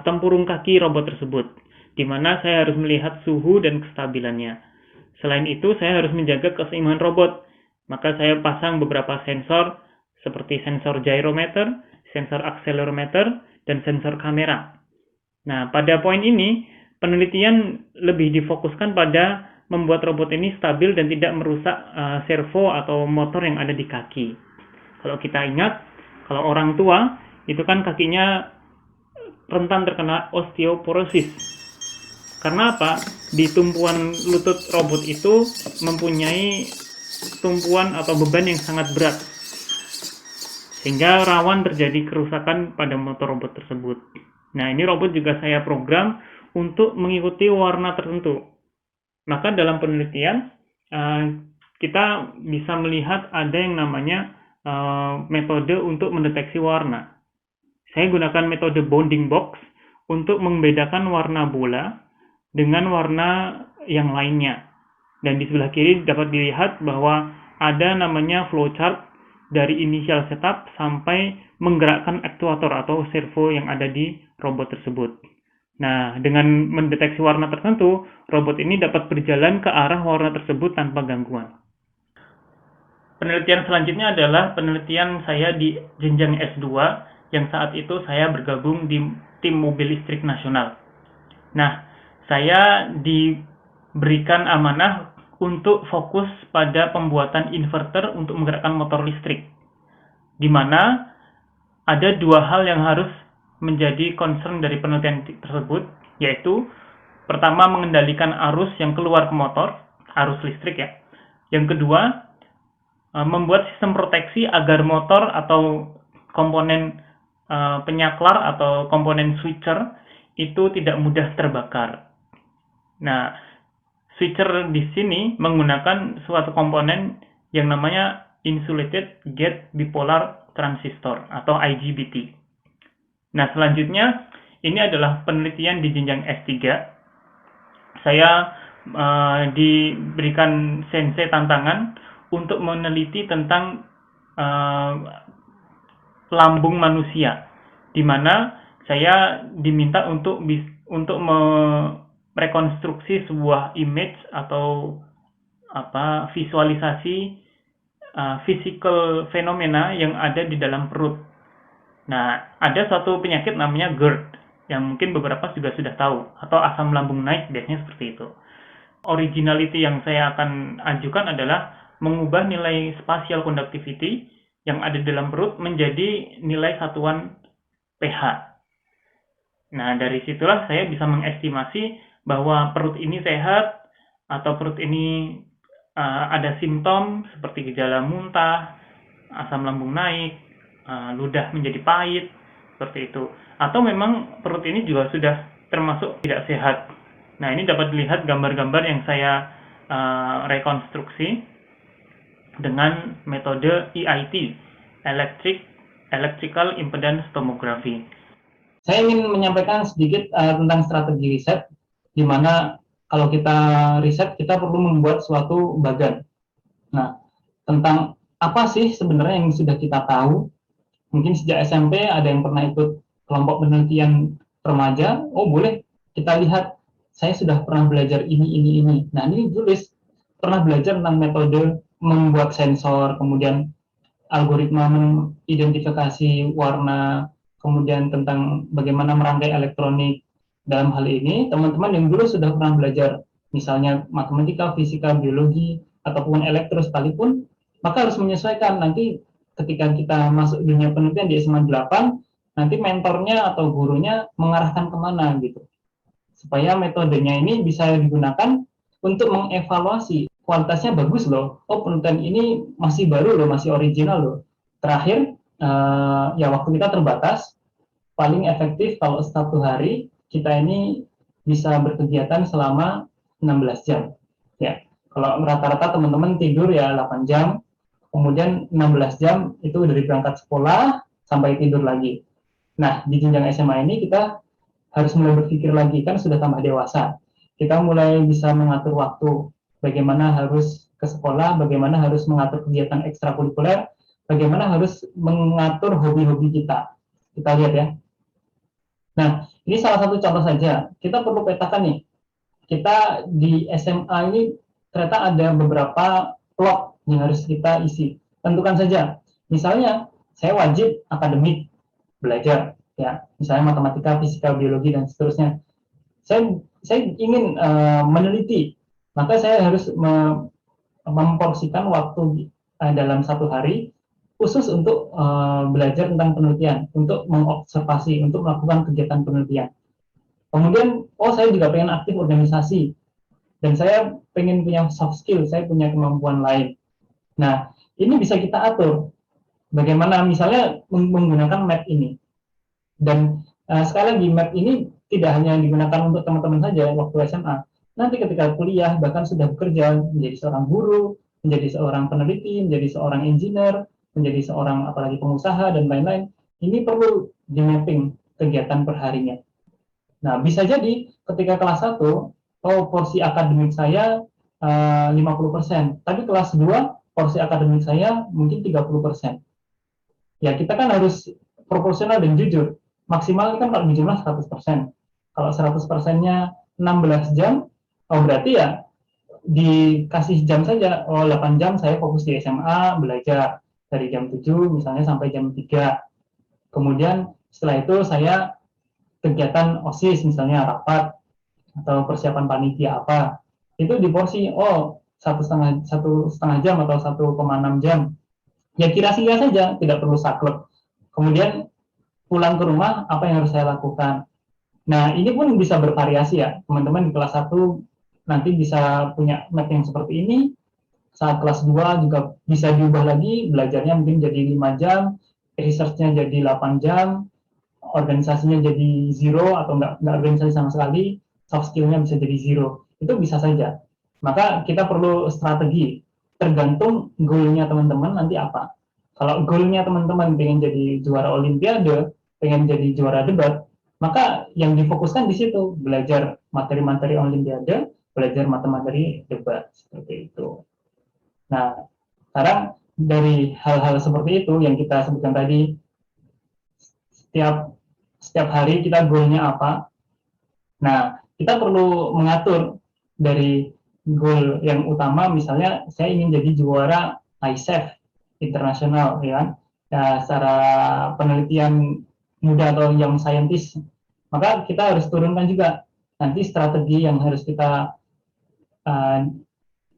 tempurung kaki robot tersebut, di mana saya harus melihat suhu dan kestabilannya. Selain itu, saya harus menjaga keseimbangan robot. Maka saya pasang beberapa sensor seperti sensor gyrometer, sensor accelerometer, dan sensor kamera. Nah, pada poin ini, penelitian lebih difokuskan pada membuat robot ini stabil dan tidak merusak servo atau motor yang ada di kaki. Kalau kita ingat, kalau orang tua, itu kan kakinya rentan terkena osteoporosis. Karena apa? Di tumpuan lutut robot itu mempunyai tumpuan atau beban yang sangat berat, sehingga rawan terjadi kerusakan pada motor robot tersebut. Nah, ini robot juga saya program untuk mengikuti warna tertentu. Maka dalam penelitian, kita bisa melihat ada yang namanya metode untuk mendeteksi warna. Saya gunakan metode bounding box untuk membedakan warna bola dengan warna yang lainnya. Dan di sebelah kiri dapat dilihat bahwa ada namanya flowchart dari initial setup sampai menggerakkan aktuator atau servo yang ada di robot tersebut. Nah, dengan mendeteksi warna tertentu, robot ini dapat berjalan ke arah warna tersebut tanpa gangguan. Penelitian selanjutnya adalah penelitian saya di jenjang S2, yang saat itu saya bergabung di tim mobil listrik nasional. Nah, saya diberikan amanah untuk fokus pada pembuatan inverter untuk menggerakkan motor listrik, di mana ada dua hal yang harus menjadi concern dari penelitian tersebut, yaitu pertama mengendalikan arus yang keluar ke motor, arus listrik ya. Yang kedua, membuat sistem proteksi agar motor atau komponen penyaklar atau komponen switcher itu tidak mudah terbakar. Nah, switcher di sini menggunakan suatu komponen yang namanya insulated gate bipolar transistor atau IGBT. Nah, selanjutnya ini adalah penelitian di jenjang S3. Saya diberikan sensei tantangan untuk meneliti tentang lambung manusia, di mana saya diminta untuk merekonstruksi sebuah image atau visualisasi physical fenomena yang ada di dalam perut. Nah, ada suatu penyakit namanya GERD, yang mungkin beberapa juga sudah tahu, atau asam lambung naik, biasanya seperti itu. Originality yang saya akan ajukan adalah mengubah nilai spatial conductivity yang ada di dalam perut menjadi nilai satuan pH. Nah, dari situlah saya bisa mengestimasi bahwa perut ini sehat, atau perut ini ada simptom seperti gejala muntah, asam lambung naik, ludah menjadi pahit, seperti itu. Atau memang perut ini juga sudah termasuk tidak sehat. Nah, ini dapat dilihat gambar-gambar yang saya rekonstruksi dengan metode EIT, Electrical Impedance Tomography. Saya ingin menyampaikan sedikit tentang strategi riset, di mana kalau kita riset, kita perlu membuat suatu bagan. Nah, tentang apa sih sebenarnya yang sudah kita tahu? Mungkin sejak SMP ada yang pernah ikut kelompok penelitian remaja, oh boleh kita lihat, saya sudah pernah belajar ini. Nah, ini tulis, pernah belajar tentang metode membuat sensor, kemudian algoritma mengidentifikasi warna, kemudian tentang bagaimana merangkai elektronik. Dalam hal ini, teman-teman yang dulu sudah pernah belajar, misalnya matematika, fisika, biologi, ataupun elektro sekalipun, maka harus menyesuaikan. Nanti ketika kita masuk dunia penelitian di SMA 8, nanti mentornya atau gurunya mengarahkan kemana gitu. Supaya metodenya ini bisa digunakan untuk mengevaluasi kualitasnya bagus loh, oh penelitian ini masih baru loh, masih original loh. Terakhir, ya waktu kita terbatas, paling efektif kalau 1 hari kita ini bisa berkegiatan selama 16 jam. Ya, kalau rata-rata teman-teman tidur ya 8 jam, kemudian 16 jam itu dari berangkat sekolah sampai tidur lagi. Nah, di jenjang SMA ini kita harus mulai berpikir lagi, kan sudah tambah dewasa. Kita mulai bisa mengatur waktu, bagaimana harus ke sekolah, bagaimana harus mengatur kegiatan ekstrakurikuler, bagaimana harus mengatur hobi-hobi kita. Kita lihat ya. Nah, ini salah satu contoh saja. Kita perlu petakan nih. Kita di SMA ini ternyata ada beberapa blok yang harus kita isi. Tentukan saja. Misalnya, saya wajib akademik belajar, ya. Misalnya matematika, fisika, biologi dan seterusnya. Saya ingin meneliti, maka saya harus memporsikan waktu dalam 1 hari khusus untuk belajar tentang penelitian, untuk mengobservasi, untuk melakukan kegiatan penelitian. Kemudian, saya juga pengen aktif organisasi, dan saya pengen punya soft skill, saya punya kemampuan lain. Nah, ini bisa kita atur. Bagaimana misalnya menggunakan map ini. Dan sekali lagi, map ini tidak hanya digunakan untuk teman-teman saja waktu SMA. Nanti ketika kuliah, bahkan sudah bekerja, menjadi seorang guru, menjadi seorang peneliti, menjadi seorang engineer, menjadi seorang apalagi pengusaha dan lain-lain, ini perlu di mapping kegiatan perharinya. Nah, bisa jadi ketika kelas 1, porsi akademik saya 50%, tapi kelas 2 porsi akademik saya mungkin 30%. Ya, kita kan harus proporsional dan jujur. Maksimal kan kalau dijumlah 100%. Kalau 100%-nya 16 jam, berarti ya dikasih jam saja, 8 jam saya fokus di SMA belajar dari jam 7 misalnya sampai jam 3. Kemudian setelah itu saya kegiatan OSIS misalnya rapat atau persiapan panitia apa. Itu diporsi, satu setengah jam atau 1,6 jam. Ya kira-kira saja, tidak perlu saklek. Kemudian pulang ke rumah, apa yang harus saya lakukan? Nah, ini pun bisa bervariasi ya. Teman-teman di kelas 1 nanti bisa punya map yang seperti ini. Saat kelas 2 juga bisa diubah lagi, belajarnya mungkin jadi 5 jam, research-nya jadi 8 jam, organisasinya jadi 0 atau nggak organisasi sama sekali, soft skill-nya bisa jadi 0. Itu bisa saja. Maka kita perlu strategi, tergantung goal-nya teman-teman nanti apa. Kalau goal-nya teman-teman pengen jadi juara olimpiade, pengen jadi juara debat, maka yang difokuskan di situ, belajar materi-materi olimpiade, belajar materi debat, seperti itu. Nah, sekarang dari hal-hal seperti itu yang kita sebutkan tadi, setiap hari kita goal-nya apa. Nah, kita perlu mengatur dari goal yang utama, misalnya saya ingin jadi juara ISEF internasional, ya kan? Ya, secara penelitian muda atau young scientist, maka kita harus turunkan juga nanti strategi yang harus kita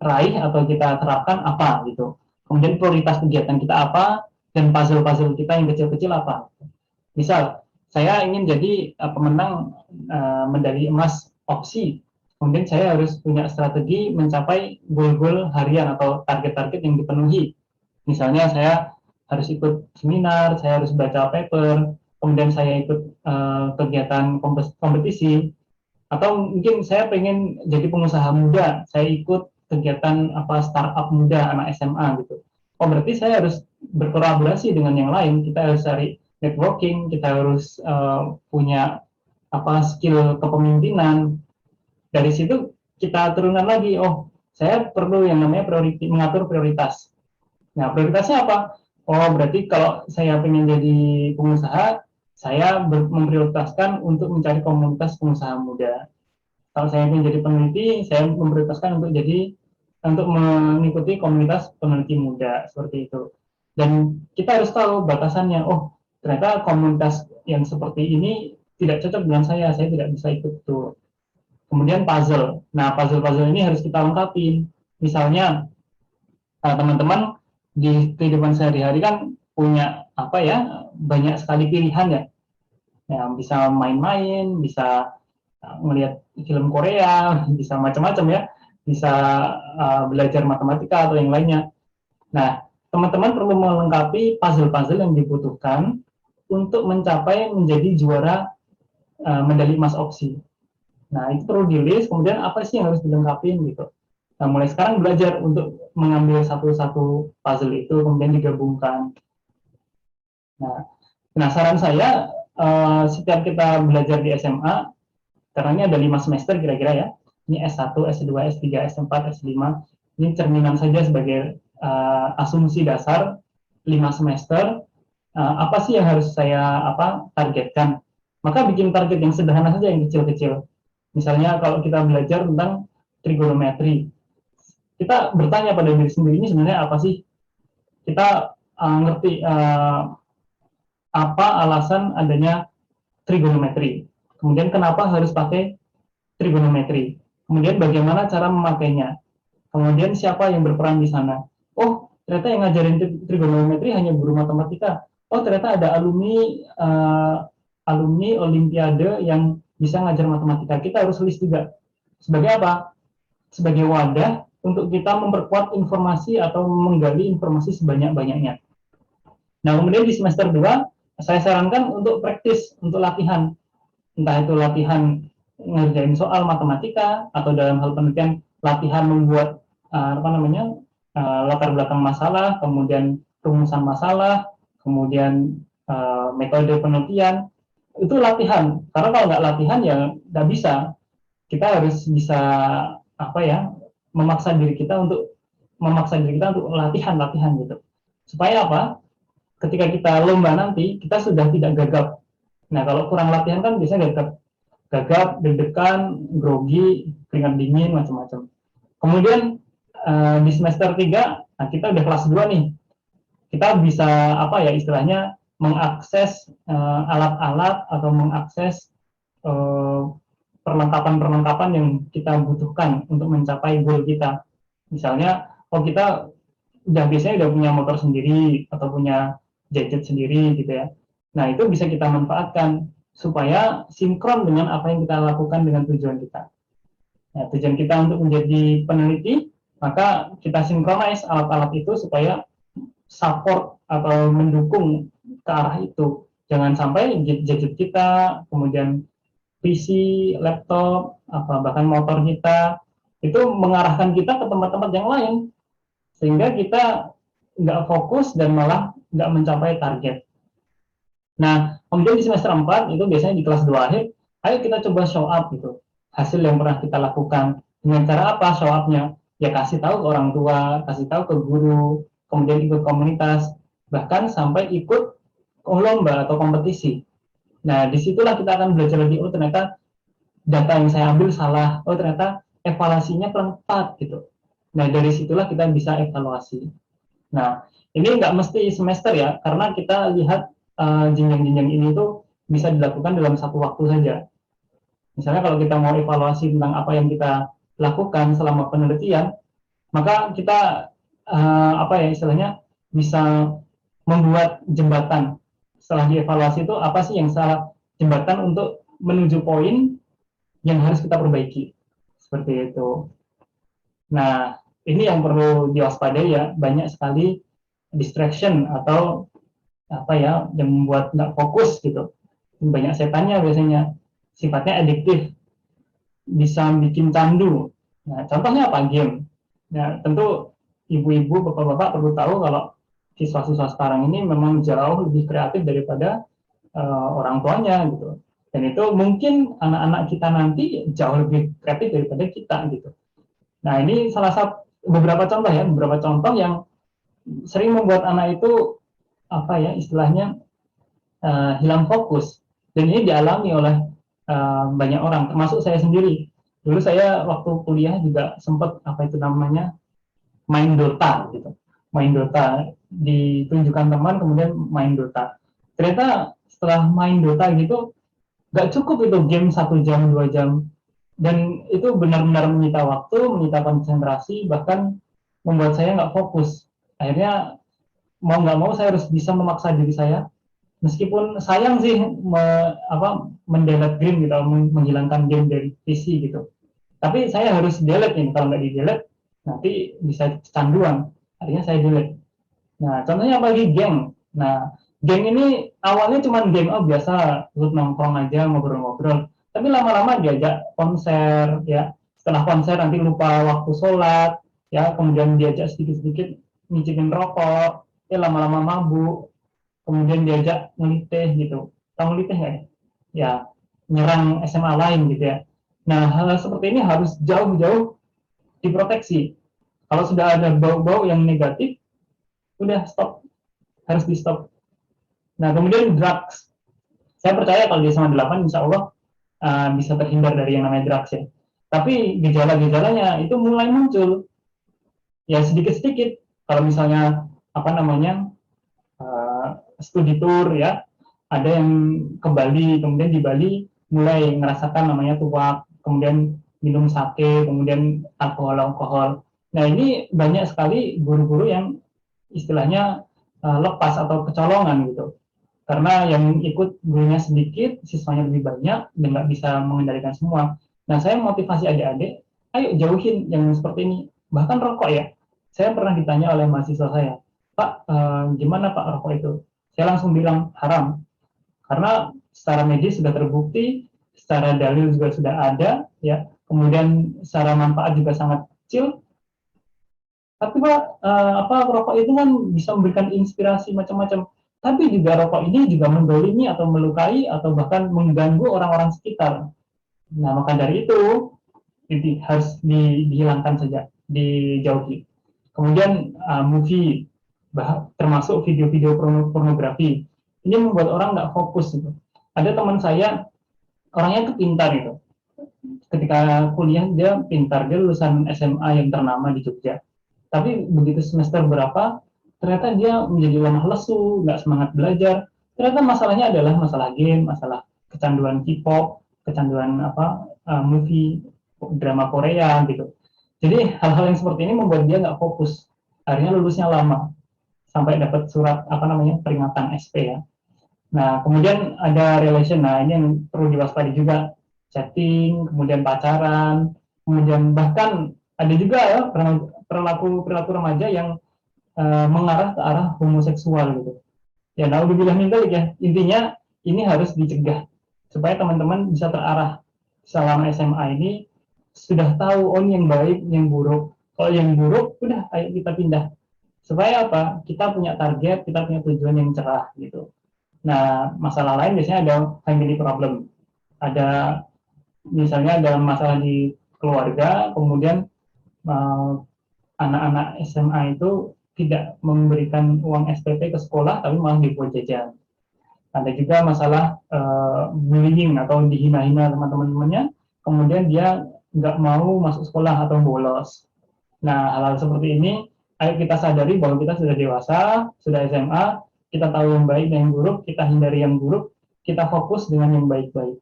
raih atau kita terapkan apa gitu. Kemudian prioritas kegiatan kita apa, dan puzzle-puzzle kita yang kecil-kecil apa. Misal, saya ingin jadi pemenang medali emas opsi. Kemudian saya harus punya strategi mencapai goal-goal harian atau target-target yang dipenuhi. Misalnya saya harus ikut seminar, saya harus baca paper, kemudian saya ikut kegiatan kompetisi, atau mungkin saya pengen jadi pengusaha muda, saya ikut kegiatan startup muda anak SMA gitu. Berarti saya harus berkolaborasi dengan yang lain, kita harus cari networking, kita harus punya skill kepemimpinan. Dari situ kita turunkan lagi, saya perlu yang namanya mengatur prioritas. Nah, prioritasnya apa? Berarti kalau saya pengen jadi pengusaha, saya memprioritaskan untuk mencari komunitas pengusaha muda. Kalau saya ingin jadi peneliti, saya memprioritaskan untuk mengikuti komunitas peneliti muda, seperti itu. Dan kita harus tahu batasannya. Ternyata komunitas yang seperti ini tidak cocok dengan saya tidak bisa ikut itu. Kemudian puzzle. Nah, puzzle-puzzle ini harus kita lengkapi. Misalnya, teman-teman di kehidupan sehari-hari kan punya banyak sekali pilihan ya. Bisa main-main, bisa melihat film Korea, bisa macam-macam ya. bisa belajar matematika atau yang lainnya. Nah, teman-teman perlu melengkapi puzzle-puzzle yang dibutuhkan untuk mencapai menjadi juara medali emas opsi. Nah, itu perlu di-list, kemudian apa sih yang harus dilengkapi gitu. Nah, mulai sekarang belajar untuk mengambil satu-satu puzzle itu, kemudian digabungkan. Nah, saran saya, setiap kita belajar di SMA, karena ini ada 5 semester kira-kira ya, ini S1, S2, S3, S4, S5, ini cerminan saja sebagai asumsi dasar 5 semester, apa sih yang harus saya targetkan. Maka bikin target yang sederhana saja, yang kecil-kecil. Misalnya kalau kita belajar tentang trigonometri, kita bertanya pada diri sendiri, ini sebenarnya apa sih? Kita ngerti apa alasan adanya trigonometri, kemudian kenapa harus pakai trigonometri, kemudian bagaimana cara memakainya, kemudian siapa yang berperan di sana. Oh, ternyata yang ngajarin trigonometri hanya guru matematika. Oh, ternyata ada alumni olimpiade yang bisa ngajar matematika. Kita harus list juga. Sebagai apa? Sebagai wadah untuk kita memperkuat informasi atau menggali informasi sebanyak-banyaknya. Nah, kemudian di semester 2, saya sarankan untuk praktis, untuk latihan. Entah itu latihan ngerjain soal matematika, atau dalam hal penelitian, latihan membuat latar belakang masalah, kemudian rumusan masalah, kemudian metode penelitian. Itu latihan. Karena kalau nggak latihan ya nggak bisa. Kita harus bisa memaksa diri kita untuk latihan gitu. Supaya apa? Ketika kita lomba nanti, kita sudah tidak gagap. Nah, kalau kurang latihan kan biasanya gagap, deg-degan, grogi, keringat dingin, macam-macam. Kemudian di semester 3, nah kita udah kelas 2 nih. Kita bisa istilahnya mengakses alat-alat atau mengakses perlengkapan-perlengkapan yang kita butuhkan untuk mencapai goal kita. Misalnya, kalau kita biasanya udah punya motor sendiri atau punya gadget sendiri gitu ya. Nah, itu bisa kita manfaatkan supaya sinkron dengan apa yang kita lakukan dengan tujuan kita. Nah, tujuan kita untuk menjadi peneliti, maka kita sinkronize alat-alat itu supaya support atau mendukung ke arah itu. Jangan sampai gadget kita, kemudian PC, laptop, bahkan motor kita, itu mengarahkan kita ke tempat-tempat yang lain. Sehingga kita nggak fokus dan malah nggak mencapai target. Nah, kemudian di semester 4, itu biasanya di kelas 2 akhir, ayo kita coba show up gitu. Hasil yang pernah kita lakukan. Dengan cara apa show up-nya? Ya kasih tahu ke orang tua, kasih tahu ke guru, kemudian ikut komunitas, bahkan sampai ikut lomba atau kompetisi. Nah, disitulah kita akan belajar lagi, oh ternyata data yang saya ambil salah, oh ternyata evaluasinya kurang tepat gitu. Nah, dari situlah kita bisa evaluasi. Nah, ini nggak mesti semester ya, karena kita lihat jenjang-jenjang ini tuh bisa dilakukan dalam satu waktu saja. Misalnya kalau kita mau evaluasi tentang apa yang kita lakukan selama penelitian, maka kita istilahnya bisa membuat jembatan. Setelah dievaluasi itu apa sih yang salah, jembatan untuk menuju poin yang harus kita perbaiki. Seperti itu. Nah, ini yang perlu diwaspadai ya, banyak sekali distraction atau yang membuat nggak fokus gitu. Banyak setannya biasanya, sifatnya adiktif, bisa bikin candu. Nah, contohnya apa? Game. Nah, tentu ibu-ibu, bapak-bapak perlu tahu kalau siswa-siswa sekarang ini memang jauh lebih kreatif daripada orang tuanya gitu. Dan itu mungkin anak-anak kita nanti jauh lebih kreatif daripada kita gitu. Nah, ini salah satu beberapa contoh yang sering membuat anak itu istilahnya hilang fokus. Dan ini dialami oleh banyak orang, termasuk saya sendiri. Dulu saya waktu kuliah juga sempat main Dota gitu. Main Dota, ditunjukkan teman, kemudian main Dota. Ternyata setelah main Dota gitu, nggak cukup itu game 1 jam, 2 jam. Dan itu benar-benar menyita waktu, menyita konsentrasi, bahkan membuat saya nggak fokus. Akhirnya mau nggak mau saya harus bisa memaksa diri saya, meskipun sayang sih mendelete game gitu, menghilangkan game dari PC gitu. Tapi saya harus delete ini, kalau nggak di delete nanti bisa kecanduan, artinya saya delete. Nah, contohnya apalagi geng. Nah, geng ini awalnya cuma geng, oh biasa, lu nongkrong aja, ngobrol-ngobrol. Tapi lama-lama diajak konser, ya. Setelah konser nanti lupa waktu sholat, ya. Kemudian diajak sedikit-sedikit nyicipin rokok, ya lama-lama mabuk. Kemudian diajak ngeliteh gitu. Tahu ngeliteh nggak ya? Ya, nyerang SMA lain gitu ya. Nah, hal seperti ini harus jauh-jauh diproteksi. Kalau sudah ada bau-bau yang negatif, udah stop, harus di stop. Nah, kemudian drugs. Saya percaya kalau di SMA 8 insya Allah bisa terhindar dari yang namanya drugs ya. Tapi gejala-gejalanya itu mulai muncul ya sedikit-sedikit. Kalau misalnya apa namanya studi tour ya, ada yang ke Bali, kemudian di Bali mulai ngerasakan namanya tuak, kemudian minum sake, kemudian alkohol. Nah, ini banyak sekali guru-guru yang istilahnya lepas atau kecolongan gitu. Karena yang ikut gurunya sedikit, siswanya lebih banyak, dan nggak bisa mengendalikan semua. Nah, saya motivasi adik-adik, ayo jauhin yang seperti ini. Bahkan rokok ya. Saya pernah ditanya oleh mahasiswa saya, Pak, gimana Pak rokok itu? Saya langsung bilang haram. Karena secara medis sudah terbukti, secara dalil juga sudah ada, ya. Kemudian secara manfaat juga sangat kecil. Tapi Pak, rokok itu kan bisa memberikan inspirasi macam-macam. Tapi juga rokok ini juga mendolimi atau melukai atau bahkan mengganggu orang-orang sekitar. Nah, maka dari itu harus dihilangkan saja, dijauhi. Kemudian movie, termasuk video-video pornografi, ini membuat orang nggak fokus gitu. Ada teman saya, orangnya itu pintar gitu. Ketika kuliah dia pintar, dia lulusan SMA yang ternama di Jogja. Tapi begitu semester berapa, ternyata dia menjadi lemah lesu, nggak semangat belajar. Ternyata masalahnya adalah masalah game, masalah kecanduan K-pop, kecanduan movie, drama Korea gitu. Jadi hal-hal yang seperti ini membuat dia nggak fokus. Akhirnya lulusnya lama, sampai dapat surat peringatan SP ya. Nah, kemudian ada relation, nah ini yang perlu diwaspadai juga. Chatting, kemudian pacaran, kemudian bahkan ada juga ya perilaku remaja yang mengarah ke arah homoseksual gitu. Ya, naudzubillah min dzalik ya. Intinya ini harus dicegah supaya teman-teman bisa terarah selama SMA ini sudah tahu ini yang baik, yang buruk. Kalau yang buruk, udah ayo kita pindah. Supaya apa? Kita punya target, kita punya tujuan yang cerah gitu. Nah, masalah lain biasanya ada family problem. Ada misalnya dalam masalah di keluarga, kemudian anak-anak SMA itu tidak memberikan uang SPP ke sekolah, tapi malah dibuat jajan. Ada juga masalah bullying atau dihina-hina teman-temannya, kemudian dia nggak mau masuk sekolah atau bolos. Nah, hal-hal seperti ini, ayo kita sadari bahwa kita sudah dewasa, sudah SMA, kita tahu yang baik dan yang buruk, kita hindari yang buruk, kita fokus dengan yang baik-baik.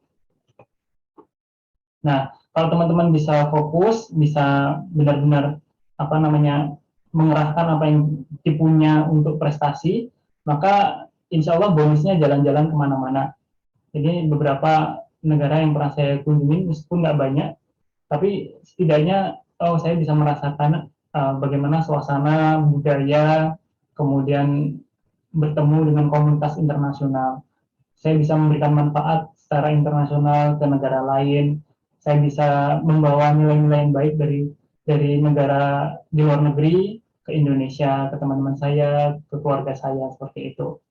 Nah, kalau teman-teman bisa fokus, bisa benar-benar mengerahkan apa yang dipunya untuk prestasi, maka insya Allah bonusnya jalan-jalan kemana-mana. Jadi beberapa negara yang pernah saya kunjungi, meskipun nggak banyak, tapi setidaknya saya bisa merasakan bagaimana suasana, budaya, kemudian bertemu dengan komunitas internasional. Saya bisa memberikan manfaat secara internasional ke negara lain. Saya bisa membawa nilai-nilai yang baik dari negara di luar negeri ke Indonesia, ke teman-teman saya, ke keluarga saya, seperti itu.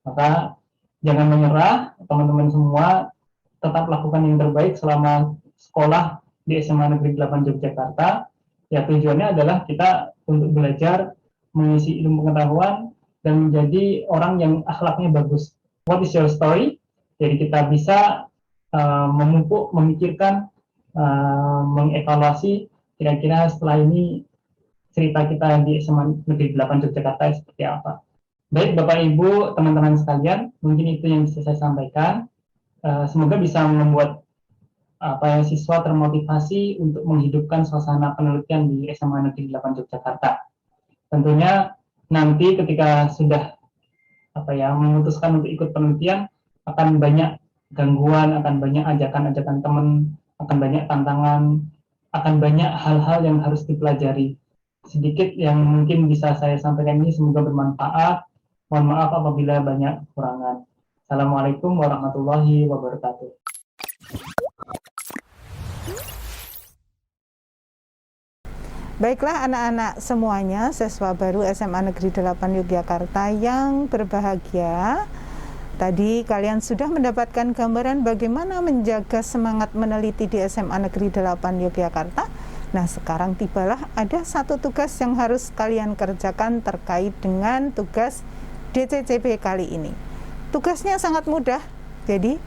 Maka jangan menyerah, teman-teman semua tetap lakukan yang terbaik selama sekolah di SMA Negeri 8 Yogyakarta. Ya, tujuannya adalah kita untuk belajar, mengisi ilmu pengetahuan, dan menjadi orang yang akhlaknya bagus. What is your story? Jadi kita bisa memupuk, memikirkan, mengevaluasi kira-kira setelah ini cerita kita di SMA Negeri 8 Yogyakarta seperti apa. Baik Bapak Ibu, teman-teman sekalian, mungkin itu yang bisa saya sampaikan. Semoga bisa membuat siswa termotivasi untuk menghidupkan suasana penelitian di SMA Negeri 8 Yogyakarta. Tentunya nanti ketika sudah memutuskan untuk ikut penelitian, akan banyak gangguan, akan banyak ajakan-ajakan teman, akan banyak tantangan. akan banyak hal-hal yang harus dipelajari. Sedikit yang mungkin bisa saya sampaikan ini semoga bermanfaat. Mohon maaf apabila banyak kekurangan. Assalamualaikum warahmatullahi wabarakatuh. Baiklah anak-anak semuanya, siswa baru SMA Negeri 8 Yogyakarta yang berbahagia. Tadi kalian sudah mendapatkan gambaran bagaimana menjaga semangat meneliti di SMA Negeri 8 Yogyakarta. Nah, sekarang tibalah ada satu tugas yang harus kalian kerjakan terkait dengan tugas DCCP kali ini. Tugasnya sangat mudah, jadi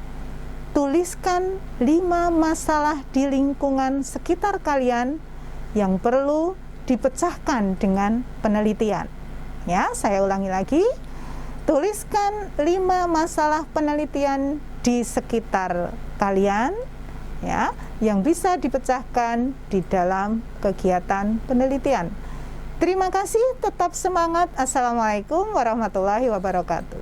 tuliskan 5 masalah di lingkungan sekitar kalian yang perlu dipecahkan dengan penelitian. Ya, saya ulangi lagi. Tuliskan 5 masalah penelitian di sekitar kalian ya, yang bisa dipecahkan di dalam kegiatan penelitian. Terima kasih, tetap semangat. Assalamualaikum warahmatullahi wabarakatuh.